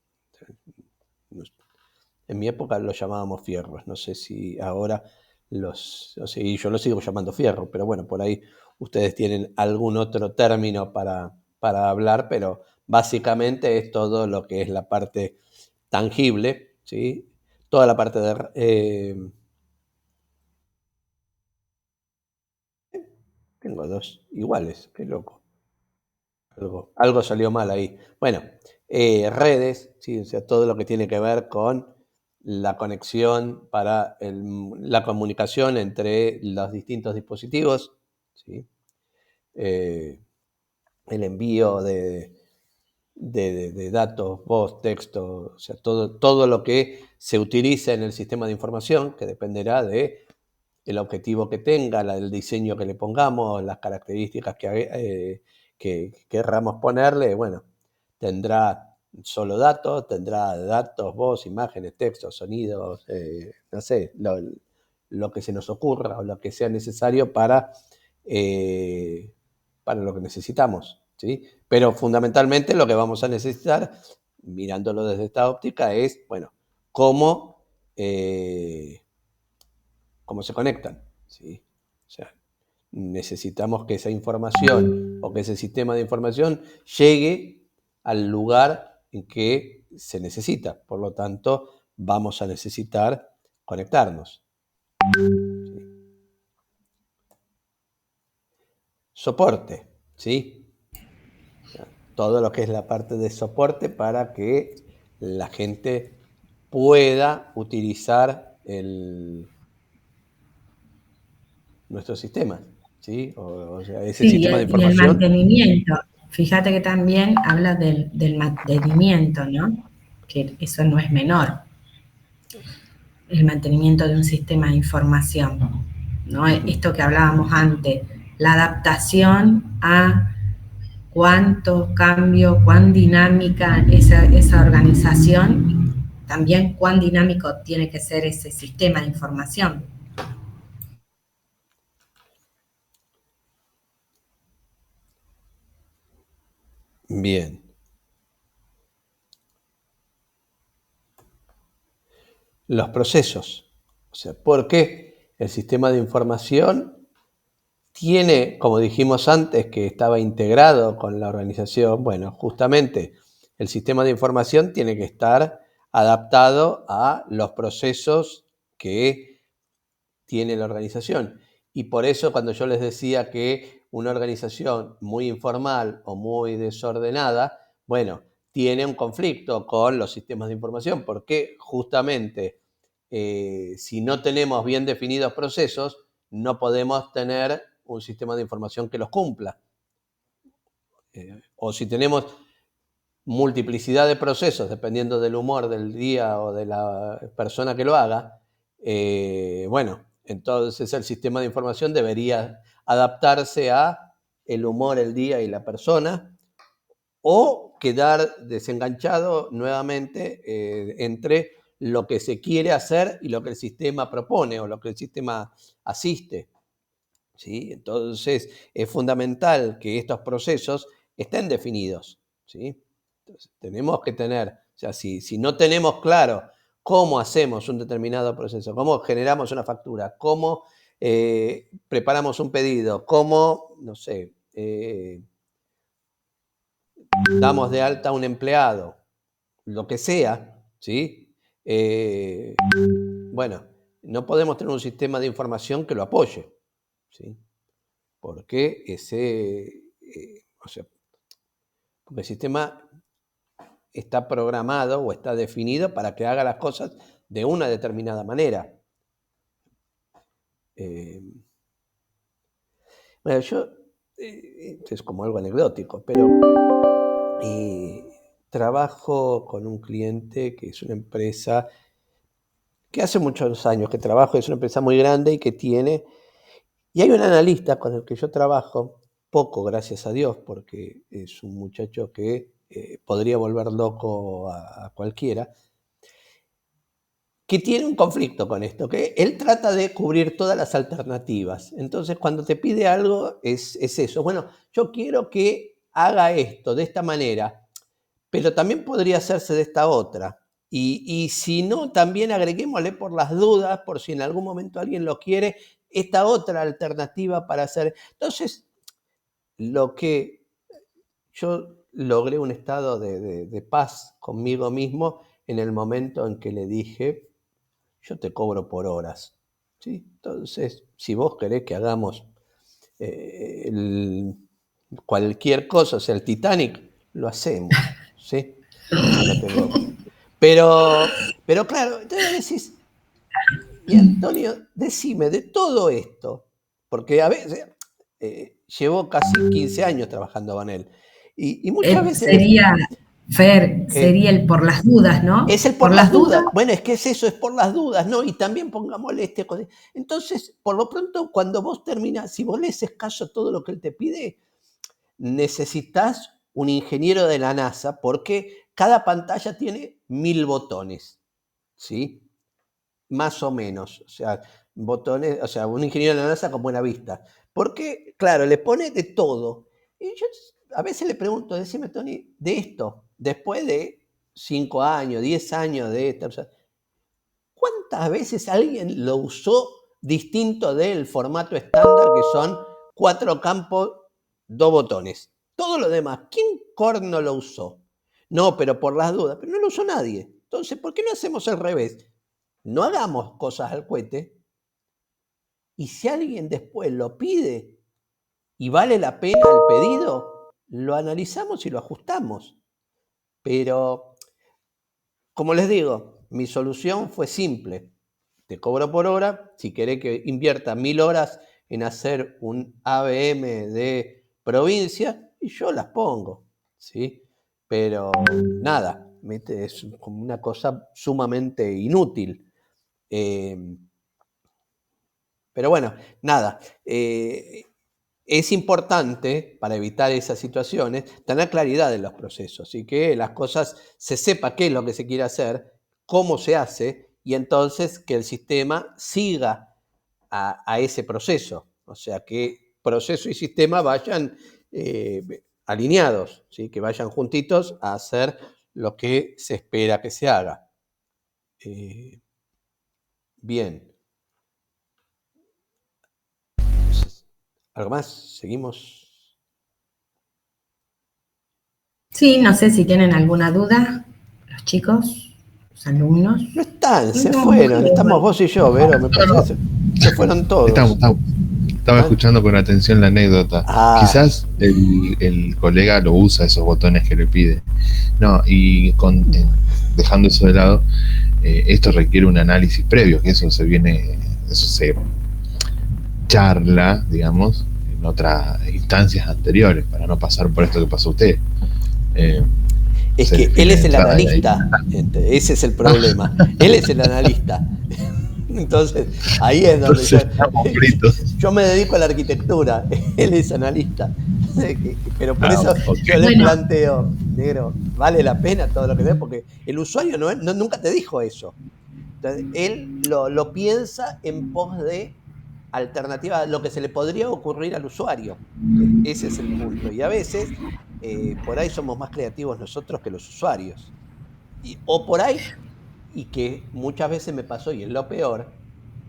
En mi época los llamábamos fierros, no sé si ahora o sea, y yo los sigo llamando fierro, pero bueno, por ahí ustedes tienen algún otro término para hablar, pero básicamente es todo lo que es la parte tangible, ¿sí? Toda la parte de... tengo dos iguales, qué loco. Algo salió mal ahí. Bueno, redes, ¿sí? O sea, todo lo que tiene que ver con la conexión para la comunicación entre los distintos dispositivos, ¿sí? El envío de datos, voz, texto, o sea, todo lo que se utiliza en el sistema de información, que dependerá de el objetivo que tenga, el diseño que le pongamos, las características que querramos ponerle, bueno, tendrá solo datos, tendrá datos, voz, imágenes, textos, sonidos, no sé, lo que se nos ocurra o lo que sea necesario para lo que necesitamos, ¿sí? Pero fundamentalmente lo que vamos a necesitar, mirándolo desde esta óptica, es, bueno, cómo se conectan, ¿sí? O sea, necesitamos que esa información o que ese sistema de información llegue al lugar en que se necesita. Por lo tanto, vamos a necesitar conectarnos. ¿Sí? Soporte, ¿sí? Todo lo que es la parte de soporte para que la gente pueda utilizar nuestro sistema, ¿sí? O sea, ese Sí, sistema de y el información. mantenimiento. Fíjate que también habla del mantenimiento, ¿no? Que eso no es menor, el mantenimiento de un sistema de información, ¿no? Esto que hablábamos antes, la adaptación a cuánto cambio, cuán dinámica esa organización, también cuán dinámico tiene que ser ese sistema de información. Bien. Los procesos. O sea, porque el sistema de información tiene, como dijimos antes, que estaba integrado con la organización. Bueno, justamente el sistema de información tiene que estar adaptado a los procesos que tiene la organización. Y por eso cuando yo les decía que una organización muy informal o muy desordenada, bueno, tiene un conflicto con los sistemas de información, porque justamente si no tenemos bien definidos procesos, no podemos tener un sistema de información que los cumpla. O si tenemos multiplicidad de procesos, dependiendo del humor del día o de la persona que lo haga, bueno, entonces el sistema de información debería adaptarse a el humor, el día y la persona, o quedar desenganchado nuevamente entre lo que se quiere hacer y lo que el sistema propone o lo que el sistema asiste, ¿sí? Entonces es fundamental que estos procesos estén definidos, ¿sí? Entonces, tenemos que tener, o sea, si no tenemos claro cómo hacemos un determinado proceso, cómo generamos una factura, cómo preparamos un pedido, cómo, no sé, damos de alta a un empleado, lo que sea, ¿sí? Bueno, no podemos tener un sistema de información que lo apoye, ¿sí? Porque porque el sistema está programado o está definido para que haga las cosas de una determinada manera. Bueno, esto es como algo anecdótico, pero trabajo con un cliente que es una empresa que hace muchos años que trabajo, es una empresa muy grande y hay un analista con el que yo trabajo, poco gracias a Dios, porque es un muchacho que podría volver loco a cualquiera, que tiene un conflicto con esto, que él trata de cubrir todas las alternativas. Entonces, cuando te pide algo, es eso. Bueno, yo quiero que haga esto de esta manera, pero también podría hacerse de esta otra. Y si no, también agreguémosle por las dudas, por si en algún momento alguien lo quiere, esta otra alternativa para hacer. Entonces, lo que yo logré un estado de paz conmigo mismo en el momento en que le dije, yo te cobro por horas, ¿sí? Entonces, si vos querés que hagamos cualquier cosa, o sea, el Titanic, lo hacemos, ¿sí? Yo no tengo... Pero claro, entonces decís, y Antonio, decime de todo esto, porque a veces llevo casi 15 años trabajando con él, y muchas veces... Sería, Fer, sería el por las dudas, ¿no? Es el por las dudas. Bueno, es que es eso, es por las dudas, ¿no? Y también pongámosle este... Entonces, por lo pronto, cuando vos terminás, si vos le haces caso a todo lo que él te pide, necesitas un ingeniero de la NASA, porque cada pantalla tiene 1000 botones, ¿sí? Más o menos, o sea, botones, o sea, un ingeniero de la NASA con buena vista. Porque, claro, le pone de todo. Y yo a veces le pregunto, decime, Tony, de esto, después de 5 años, 10 años de esto, o sea, ¿cuántas veces alguien lo usó distinto del formato estándar, que son 4 campos, 2 botones? Todo lo demás, ¿quién corno lo usó? No, pero por las dudas, pero no lo usó nadie. Entonces, ¿por qué no hacemos al revés? No hagamos cosas al cohete, y si alguien después lo pide y vale la pena el pedido, lo analizamos y lo ajustamos. Pero, como les digo, mi solución fue simple. Te cobro por hora, si querés que invierta 1000 horas en hacer un ABM de provincia, y yo las pongo, ¿sí? Pero nada, es como una cosa sumamente inútil. Pero bueno, nada, es importante para evitar esas situaciones tener claridad en los procesos y que las cosas se sepa qué es lo que se quiere hacer, cómo se hace, y entonces que el sistema siga a ese proceso. O sea, que proceso y sistema vayan alineados, ¿sí? Que vayan juntitos a hacer lo que se espera que se haga. Bien. ¿Algo más? ¿Seguimos? Sí, no sé si tienen alguna duda, los chicos, los alumnos. No están, se fueron. Estamos vos y yo, Vero, me parece que se fueron todos. Estaba escuchando con atención la anécdota. Quizás el colega lo usa, esos botones que le pide. No, y dejando eso de lado, esto requiere un análisis previo, que eso se charla, digamos, en otras instancias anteriores, para no pasar por esto que pasó usted. Es que él es el analista, ese es el problema. Él es el analista. Entonces, ahí es donde yo me dedico a la arquitectura, él es analista. Pero por eso yo le planteo, negro, vale la pena todo lo que ve, porque el usuario nunca te dijo eso. Entonces, él lo piensa en pos de alternativa a lo que se le podría ocurrir al usuario. Ese es el punto. Y a veces, por ahí somos más creativos nosotros que los usuarios. O por ahí, y que muchas veces me pasó, y es lo peor,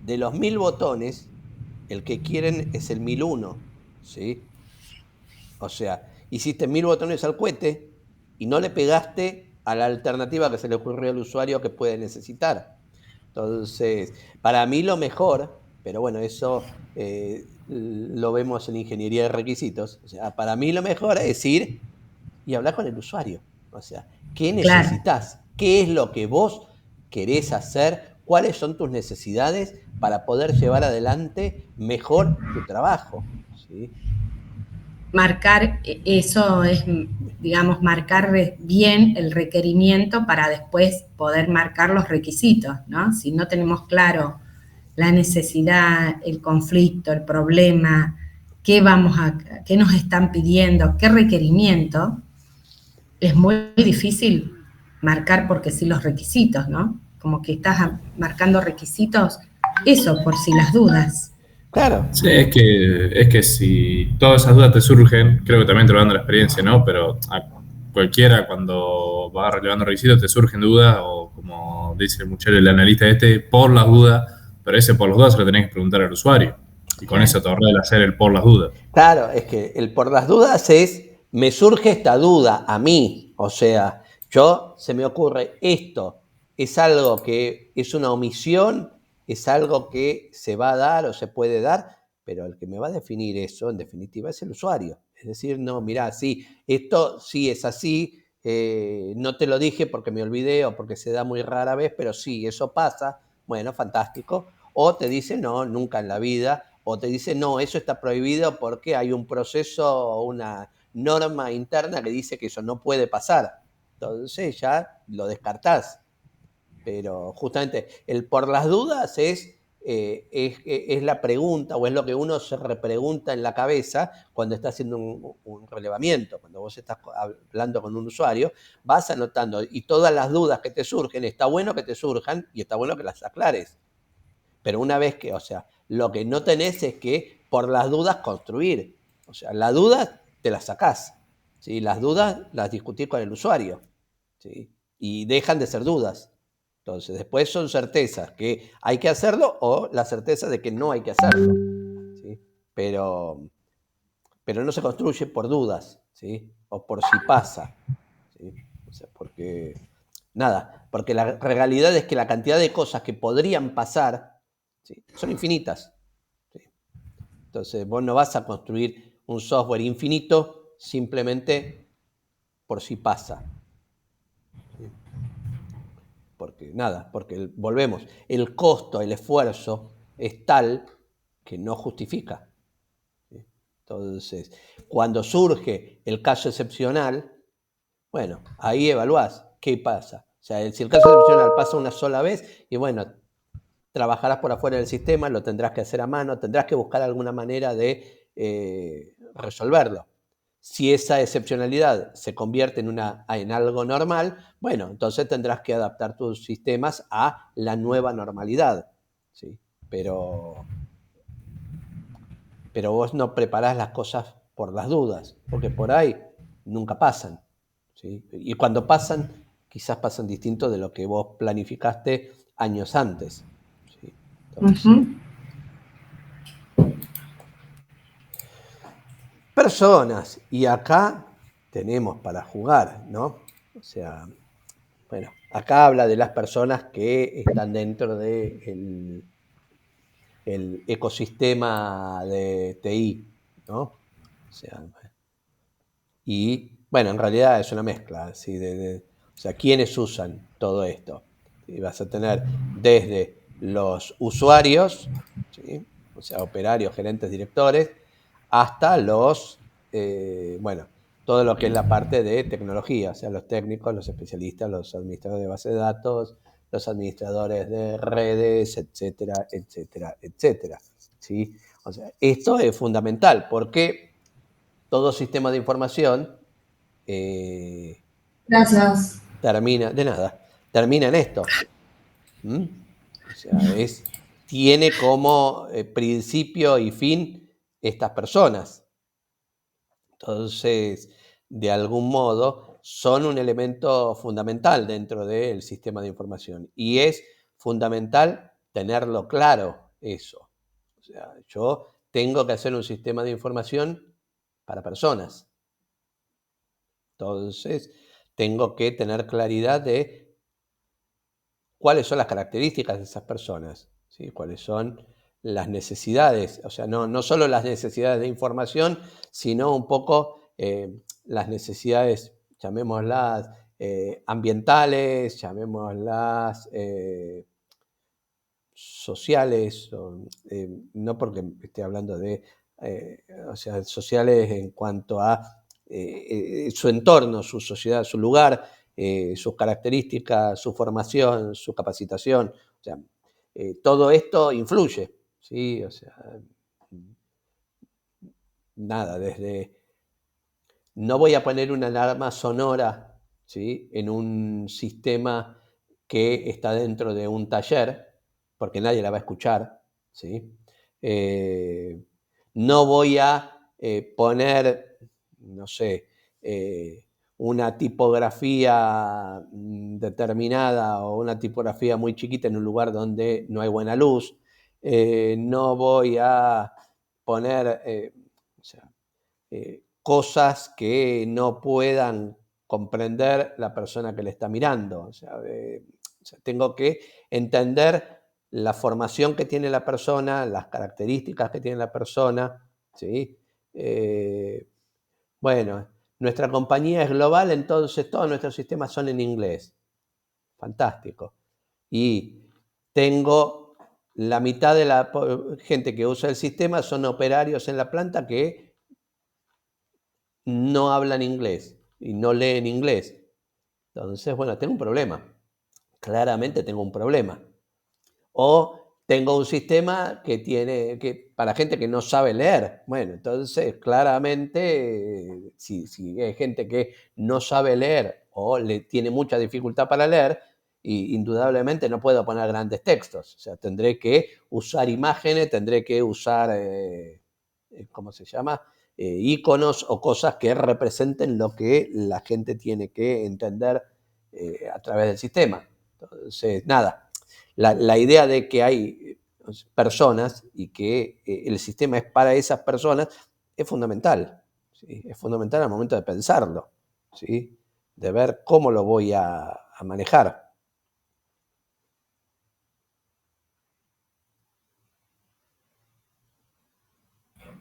de los 1000 botones, el que quieren es el 1001, ¿sí? O sea, hiciste 1000 botones al cohete y no le pegaste a la alternativa que se le ocurrió al usuario que puede necesitar. Entonces, para mí lo mejor, pero bueno, eso lo vemos en ingeniería de requisitos, o sea, para mí lo mejor es ir y hablar con el usuario. O sea, ¿qué necesitas? ¿Qué es lo que vos querés hacer? ¿Cuáles son tus necesidades para poder llevar adelante mejor tu trabajo? ¿Sí? Marcar, eso es, digamos, marcar bien el requerimiento para después poder marcar los requisitos, ¿no? Si no tenemos claro la necesidad, el conflicto, el problema, qué nos están pidiendo, qué requerimiento, es muy difícil marcar porque sí los requisitos, ¿no? Como que estás marcando requisitos, eso por si las dudas. Claro. Sí, es que si todas esas dudas te surgen, creo que también te lo dan de la experiencia, ¿no? Pero a cualquiera cuando va relevando requisitos te surgen dudas, o como dice mucho el analista por las dudas, pero ese por las dudas se lo tenés que preguntar al usuario. Y con eso te ahorras el hacer el por las dudas. Claro, es que el por las dudas es me surge esta duda a mí, o sea, se me ocurre esto, es algo que es una omisión, es algo que se va a dar o se puede dar, pero el que me va a definir eso, en definitiva, es el usuario. Es decir, no, mirá, sí, esto sí es así, no te lo dije porque me olvidé o porque se da muy rara vez, pero sí, eso pasa, bueno, fantástico. O te dice, no, nunca en la vida, o te dice, no, eso está prohibido porque hay un proceso o una norma interna que dice que eso no puede pasar. Entonces ya lo descartás. Pero justamente el por las dudas es la pregunta o es lo que uno se repregunta en la cabeza cuando está haciendo un relevamiento. Cuando vos estás hablando con un usuario, vas anotando y todas las dudas que te surgen, está bueno que te surjan y está bueno que las aclares. Pero una vez que, o sea, lo que no tenés es que por las dudas construir. O sea, la duda te la sacás. ¿Sí? Las dudas las discutís con el usuario. ¿Sí? Y dejan de ser dudas. Entonces, después son certezas que hay que hacerlo o la certeza de que no hay que hacerlo. ¿Sí? Pero no se construye por dudas, ¿sí? O por si pasa. ¿Sí? O sea, porque la realidad es que la cantidad de cosas que podrían pasar, ¿sí? Son infinitas. ¿Sí? Entonces, vos no vas a construir un software infinito simplemente por si pasa. ¿Sí? Porque volvemos, el costo, el esfuerzo es tal que no justifica. ¿Sí? Entonces, cuando surge el caso excepcional, bueno, ahí evaluás qué pasa. O sea, si el caso excepcional pasa una sola vez, y bueno, trabajarás por afuera del sistema, lo tendrás que hacer a mano, tendrás que buscar alguna manera de resolverlo. Si esa excepcionalidad se convierte en algo normal, bueno, entonces tendrás que adaptar tus sistemas a la nueva normalidad. ¿Sí? Pero vos no preparás las cosas por las dudas, porque por ahí nunca pasan. ¿Sí? Y cuando pasan, quizás pasan distinto de lo que vos planificaste años antes. ¿Sí? Entonces, personas, y acá tenemos para jugar, ¿no? O sea, bueno, acá habla de las personas que están dentro del ecosistema de TI, ¿no? O sea, y bueno, en realidad es una mezcla, ¿sí? O sea, ¿quiénes usan todo esto? ¿Sí? Vas a tener desde los usuarios, ¿sí? O sea, operarios, gerentes, directores, hasta bueno, todo lo que es la parte de tecnología, o sea, los técnicos, los especialistas, los administradores de bases de datos, los administradores de redes, etcétera, etcétera, etcétera. ¿Sí? O sea, esto es fundamental porque todo sistema de información Gracias. termina en esto. ¿Mm? O sea, tiene como principio y fin estas personas. Entonces, de algún modo, son un elemento fundamental dentro del sistema de información. Y es fundamental tenerlo claro eso. O sea, yo tengo que hacer un sistema de información para personas. Entonces, tengo que tener claridad de cuáles son las características de esas personas, ¿sí? Cuáles son las necesidades, o sea, no solo las necesidades de información, sino un poco las necesidades, llamémoslas ambientales, llamémoslas sociales, no porque esté hablando de, o sea, sociales en cuanto a su entorno, su sociedad, su lugar, sus características, su formación, su capacitación. O sea, todo esto influye, ¿sí? O sea, desde no voy a poner una alarma sonora, ¿sí? En un sistema que está dentro de un taller, porque nadie la va a escuchar, ¿sí? No voy a poner, no sé, una tipografía determinada o una tipografía muy chiquita en un lugar donde no hay buena luz. No voy a poner, o sea, cosas que no puedan comprender la persona que le está mirando. O sea, tengo que entender la formación que tiene la persona, las características que tiene la persona, ¿sí? Bueno, nuestra compañía es global, entonces todos nuestros sistemas son en inglés. Fantástico. Y tengo la mitad de la gente que usa el sistema son operarios en la planta que no hablan inglés y no leen inglés. Entonces, bueno, tengo un problema. Claramente tengo un problema. O tengo un sistema que para gente que no sabe leer. Bueno, entonces claramente si hay gente que no sabe leer o le tiene mucha dificultad para leer, indudablemente no puedo poner grandes textos. O sea, tendré que usar imágenes, tendré que usar, ¿cómo se llama? Iconos o cosas que representen lo que la gente tiene que entender a través del sistema. Entonces, nada. La idea de que hay personas y que el sistema es para esas personas es fundamental, ¿sí? Es fundamental al momento de pensarlo, ¿sí? De ver cómo lo voy a manejar.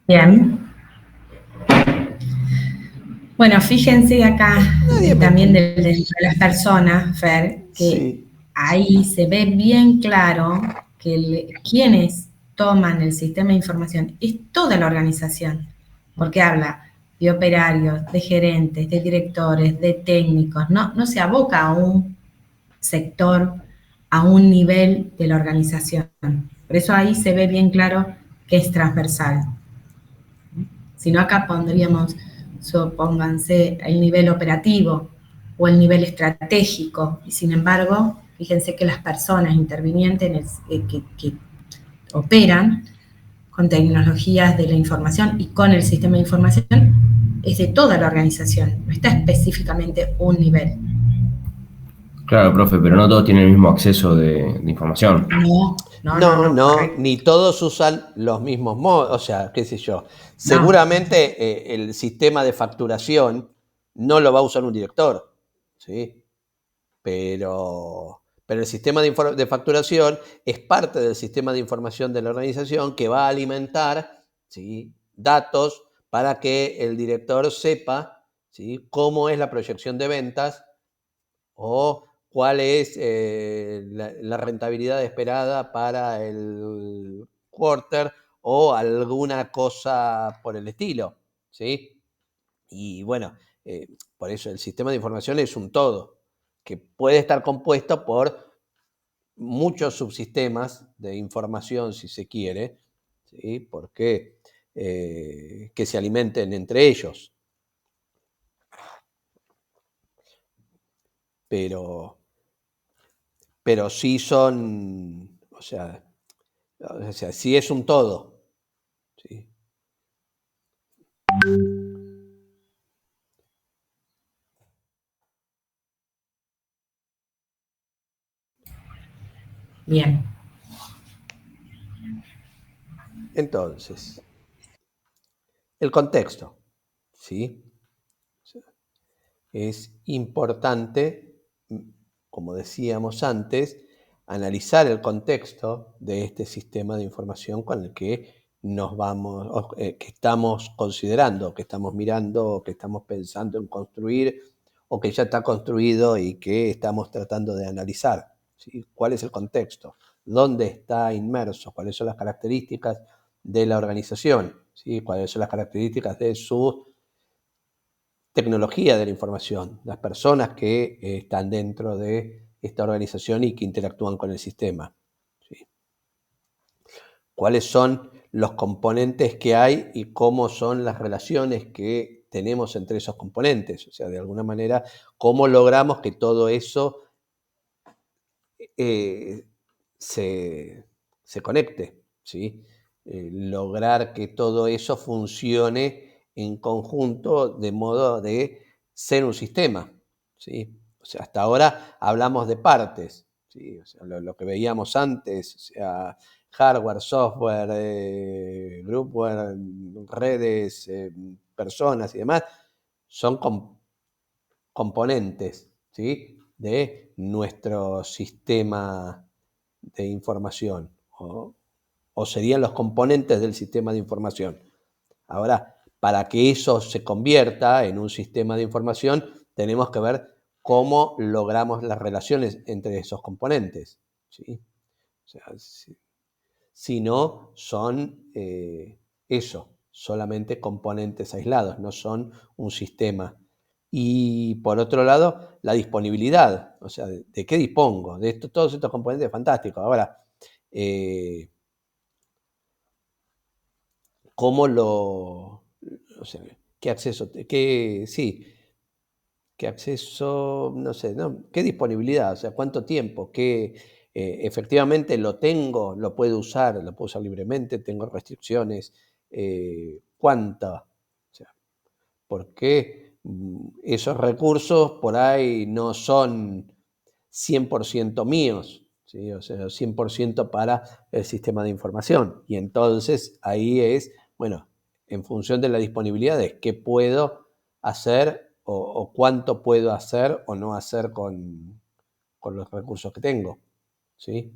Bien. Bueno, fíjense acá también de las personas, Fer, que Sí. ahí se ve bien claro que quienes toman el sistema de información es toda la organización, porque habla de operarios, de gerentes, de directores, de técnicos, no se aboca a un sector, a un nivel de la organización. Por eso ahí se ve bien claro que es transversal. Si no, acá pondríamos, supónganse, el nivel operativo o el nivel estratégico. Y sin embargo, fíjense que las personas intervinientes que operan con tecnologías de la información y con el sistema de información es de toda la organización, no está específicamente un nivel. Claro, profe, pero no todos tienen el mismo acceso de información. No, ni todos usan los mismos modos, o sea, qué sé yo. Seguramente el sistema de facturación no lo va a usar un director, ¿sí? Pero el sistema de facturación es parte del sistema de información de la organización que va a alimentar, ¿sí?, datos para que el director sepa, ¿sí?, cómo es la proyección de ventas o cuál es la rentabilidad esperada para el quarter o alguna cosa por el estilo, ¿sí? Y bueno, por eso el sistema de información es un todo, que puede estar compuesto por muchos subsistemas de información, si se quiere, ¿sí? Porque que se alimenten entre ellos. Pero sí son, o sea, sí es un todo, ¿sí? Bien. Entonces, el contexto, ¿sí? Es importante, como decíamos antes, analizar el contexto de este sistema de información con el que nos vamos, que estamos considerando, que estamos mirando, que estamos pensando en construir o que ya está construido y que estamos tratando de analizar, ¿sí? ¿Cuál es el contexto? ¿Dónde está inmerso? ¿Cuáles son las características de la organización? ¿Sí? ¿Cuáles son las características de su tecnología de la información, las personas que están dentro de esta organización y que interactúan con el sistema? ¿Sí? ¿Cuáles son los componentes que hay y cómo son las relaciones que tenemos entre esos componentes? O sea, de alguna manera, ¿cómo logramos que todo eso se conecte? ¿Sí? Lograr que todo eso funcione en conjunto de modo de ser un sistema, ¿sí? O sea, hasta ahora hablamos de partes, ¿sí? O sea, lo que veíamos antes, o sea, hardware, software, groupware, redes, personas y demás, son componentes, ¿sí?, de nuestro sistema de información, o serían los componentes del sistema de información. Ahora, para que eso se convierta en un sistema de información, tenemos que ver cómo logramos las relaciones entre esos componentes, ¿sí? O sea, si no, son eso, solamente componentes aislados, no son un sistema. Y por otro lado, la disponibilidad, o sea, ¿de qué dispongo? De todos estos componentes, fantástico. Ahora, ¿cómo o sea, qué acceso, qué acceso, no sé, ¿no? ¿Qué disponibilidad? O sea, ¿cuánto tiempo? ¿Qué efectivamente lo tengo? ¿Lo puedo usar libremente? ¿Tengo restricciones? ¿Cuánta? O sea, ¿por qué esos recursos por ahí no son 100% míos? ¿Sí? O sea, 100% para el sistema de información. Y entonces ahí es, bueno, en función de la disponibilidad de qué puedo hacer o cuánto puedo hacer o no hacer con los recursos que tengo, ¿sí?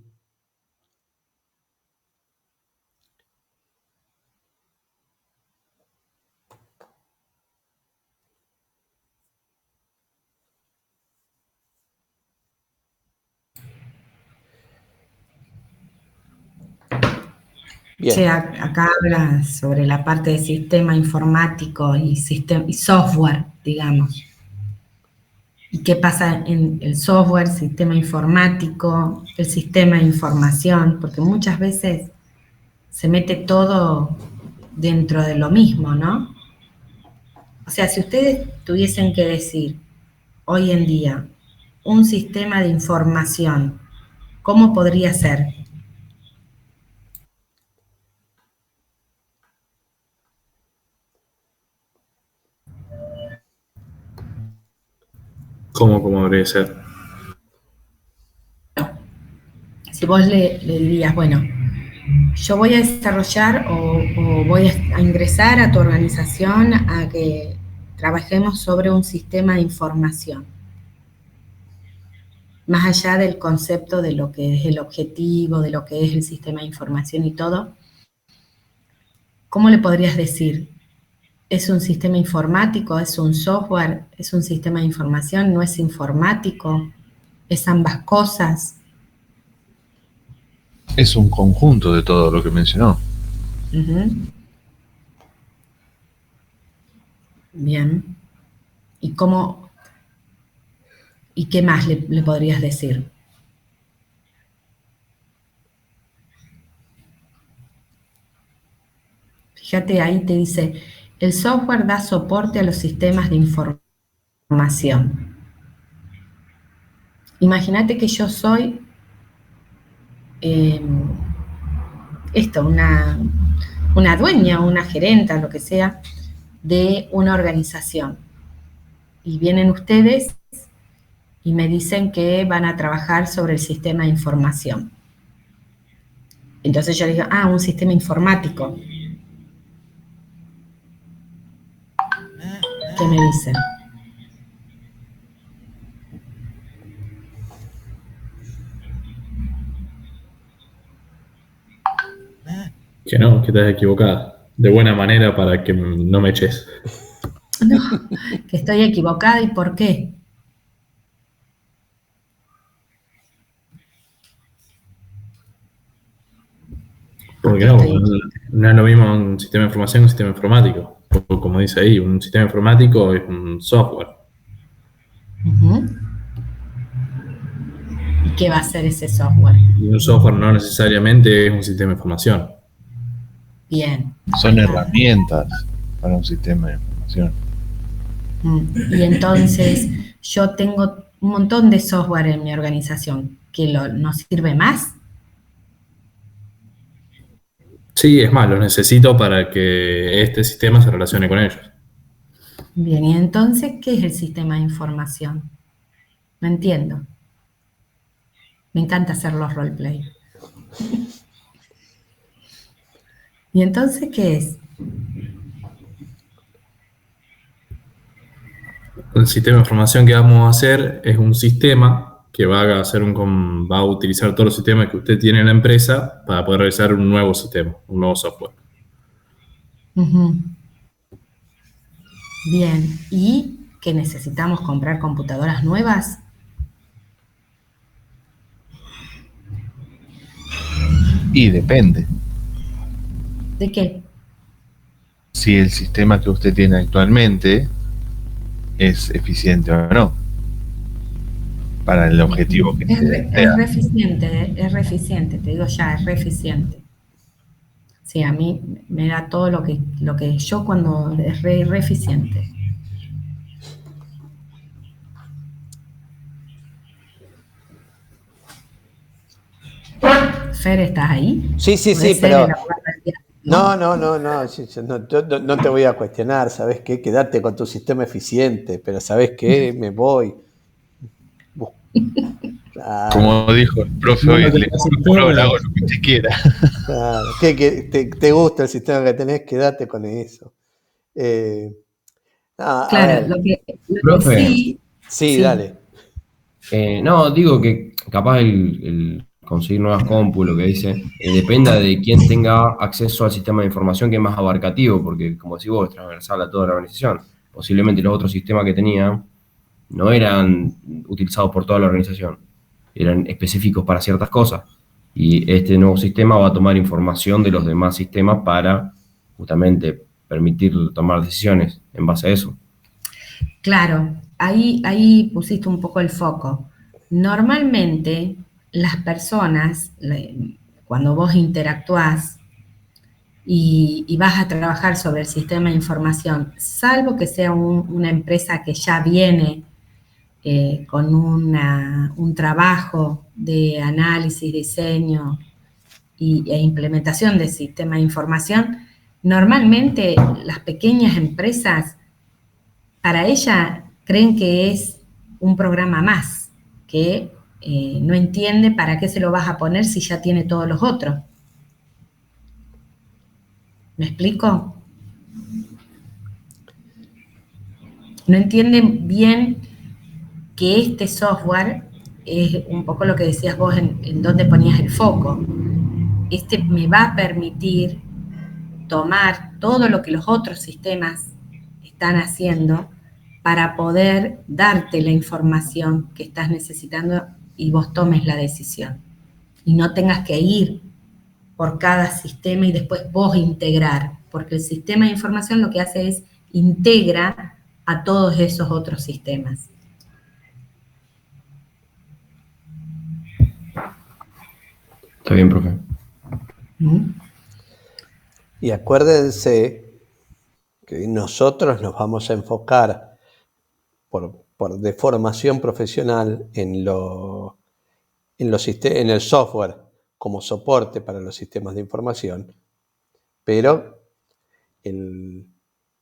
Bien. Sí, acá habla sobre la parte de sistema informático y software, digamos. ¿Y qué pasa en el software, sistema informático, el sistema de información? Porque muchas veces se mete todo dentro de lo mismo, ¿no? O sea, si ustedes tuviesen que decir hoy en día un sistema de información, ¿cómo podría ser? ¿Cómo debería ser? Si vos le dirías, bueno, yo voy a desarrollar o voy a ingresar a tu organización a que trabajemos sobre un sistema de información, más allá del concepto de lo que es el objetivo, de lo que es el sistema de información y todo, ¿cómo le podrías decir? ¿Es un sistema informático? ¿Es un software? ¿Es un sistema de información? ¿No es informático? ¿Es ambas cosas? Es un conjunto de todo lo que mencionó. Uh-huh. Bien. ¿Y qué más le podrías decir? Fíjate, ahí te dice, el software da soporte a los sistemas de información. Imagínate que yo soy una dueña, una gerenta, lo que sea, de una organización. Y vienen ustedes y me dicen que van a trabajar sobre el sistema de información. Entonces yo digo, un sistema informático. ¿Qué me dicen? Que no, que estás equivocada. De buena manera para que no me eches. No, que estoy equivocada, ¿y por qué? Porque no es lo mismo un sistema de información que un sistema informático. Porque, como dice ahí, un sistema informático es un software. Uh-huh. ¿Y qué va a hacer ese software? Y un software no necesariamente es un sistema de información. Bien. Son herramientas para un sistema de información. Y entonces yo tengo un montón de software en mi organización que nos sirve más. Sí, es más, lo necesito para que este sistema se relacione con ellos. Bien, y entonces, ¿qué es el sistema de información? No entiendo. Me encanta hacer los roleplay. ¿Y entonces qué es? El sistema de información que vamos a hacer es un sistema que va a utilizar todos los sistemas que usted tiene en la empresa para poder realizar un nuevo sistema, un nuevo software. Ujú. Bien, ¿y que necesitamos comprar computadoras nuevas? Y depende. ¿De qué? Si el sistema que usted tiene actualmente es eficiente o no para el objetivo que Es usted re desea. eficiente, es re eficiente, te digo ya, es re eficiente. Sí, a mí me da todo lo que yo cuando es re eficiente. Fer, ¿estás ahí? Sí, sí, sí, Podés ser pero el abogado del diablo, no, ¿no? no, no, no, yo no te voy a cuestionar, ¿sabes qué? Quédate con tu sistema eficiente, pero ¿sabes qué? Me voy. Bus- Claro, Como dijo el profe No, hoy, lo que le pasa es compro, le hago lo que usted quiera. claro. ¿Te gusta el sistema que tenés? Quédate con eso. Eh, a Claro, ver, lo que Profe, sí, sí, sí, dale. no, digo que capaz el conseguir nuevas compu, lo que dice, dependa de quién tenga acceso al sistema de información que es más abarcativo, porque como decís vos, es transversal a toda la organización. Posiblemente los otros sistemas que tenía no eran utilizados por toda la organización, eran específicos para ciertas cosas. Y este nuevo sistema va a tomar información de los demás sistemas para justamente permitir tomar decisiones en base a eso. claro, ahí pusiste un poco el foco. Normalmente las personas, cuando vos interactuás y vas a trabajar sobre el sistema de información, salvo que sea una empresa que ya viene con un trabajo de análisis, diseño e implementación de sistema de información, normalmente las pequeñas empresas, para ella, creen que es un programa más, que no entiende para qué se lo vas a poner si ya tiene todos los otros. ¿Me explico? No entienden bien que este software es un poco lo que decías vos en dónde ponías el foco. Este me va a permitir tomar todo lo que los otros sistemas están haciendo para poder darte la información que estás necesitando y vos tomes la decisión. Y no tengas que ir por cada sistema y después vos integrar, porque el sistema de información lo que hace es integra a todos esos otros sistemas. Está bien, profe. ¿Mm? Y acuérdense que nosotros nos vamos a enfocar de formación profesional en el software como soporte para los sistemas de información, pero el,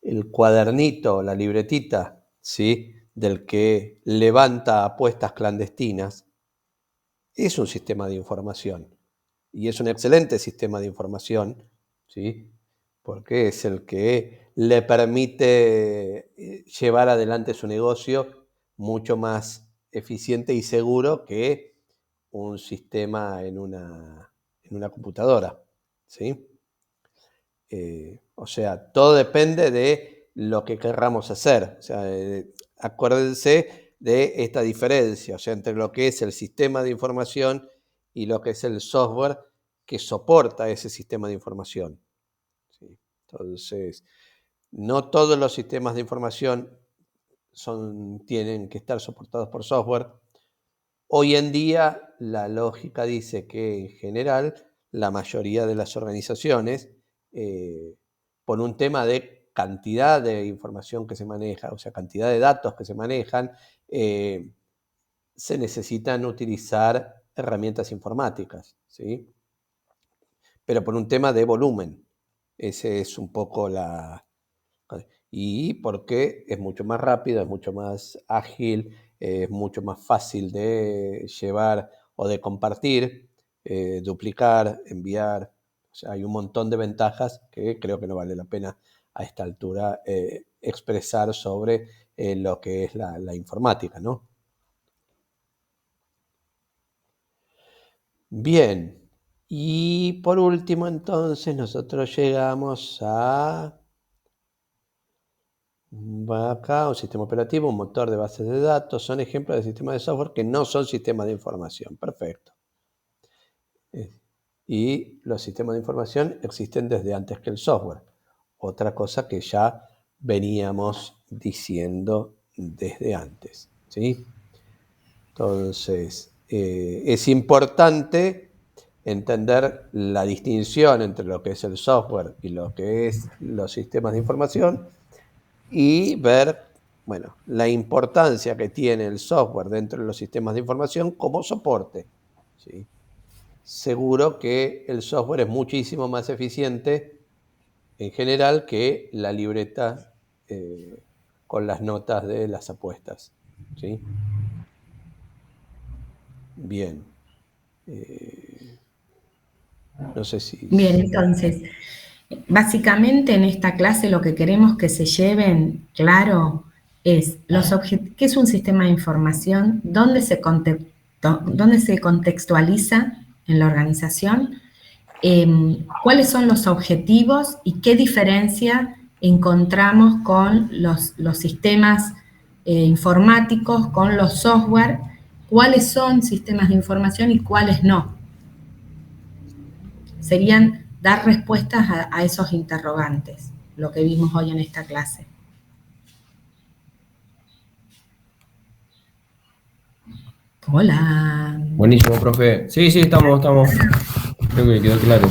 el cuadernito, la libretita, ¿sí? Del que levanta apuestas clandestinas, es un sistema de información. Y es un excelente sistema de información, ¿sí? Porque es el que le permite llevar adelante su negocio mucho más eficiente y seguro que un sistema en una computadora, ¿sí? O sea, todo depende de lo que querramos hacer. O sea, acuérdense de esta diferencia, o sea, entre lo que es el sistema de información y lo que es el software que soporta ese sistema de información, ¿sí? Entonces, no todos los sistemas de información tienen que estar soportados por software. Hoy en día, la lógica dice que en general la mayoría de las organizaciones, eh, por un tema de cantidad de información que se maneja, o sea, cantidad de datos que se manejan, se necesitan utilizar herramientas informáticas, ¿sí? Pero por un tema de volumen. Ese es un poco la... Y porque es mucho más rápido, es mucho más ágil, es mucho más fácil de llevar o de compartir, duplicar, enviar. O sea, hay un montón de ventajas que creo que no vale la pena a esta altura expresar sobre lo que es la informática, ¿no? Bien, y por último entonces nosotros llegamos a acá un sistema operativo, un motor de bases de datos, son ejemplos de sistemas de software que no son sistemas de información. Perfecto. Y los sistemas de información existen desde antes que el software. Otra cosa que ya veníamos diciendo desde antes, ¿sí? Entonces, es importante entender la distinción entre lo que es el software y lo que es los sistemas de información y ver, bueno, la importancia que tiene el software dentro de los sistemas de información como soporte, ¿sí? Seguro que el software es muchísimo más eficiente en general que la libreta con las notas de las apuestas, ¿sí? Bien. No sé si... Bien, entonces, básicamente en esta clase lo que queremos que se lleven claro es qué es un sistema de información, dónde se contextualiza en la organización, cuáles son los objetivos y qué diferencia encontramos con los sistemas informáticos, con los software, cuáles son sistemas de información y cuáles no. Serían dar respuestas a esos interrogantes, lo que vimos hoy en esta clase. Hola. Buenísimo, profe. Sí, estamos. Creo que quedó claro.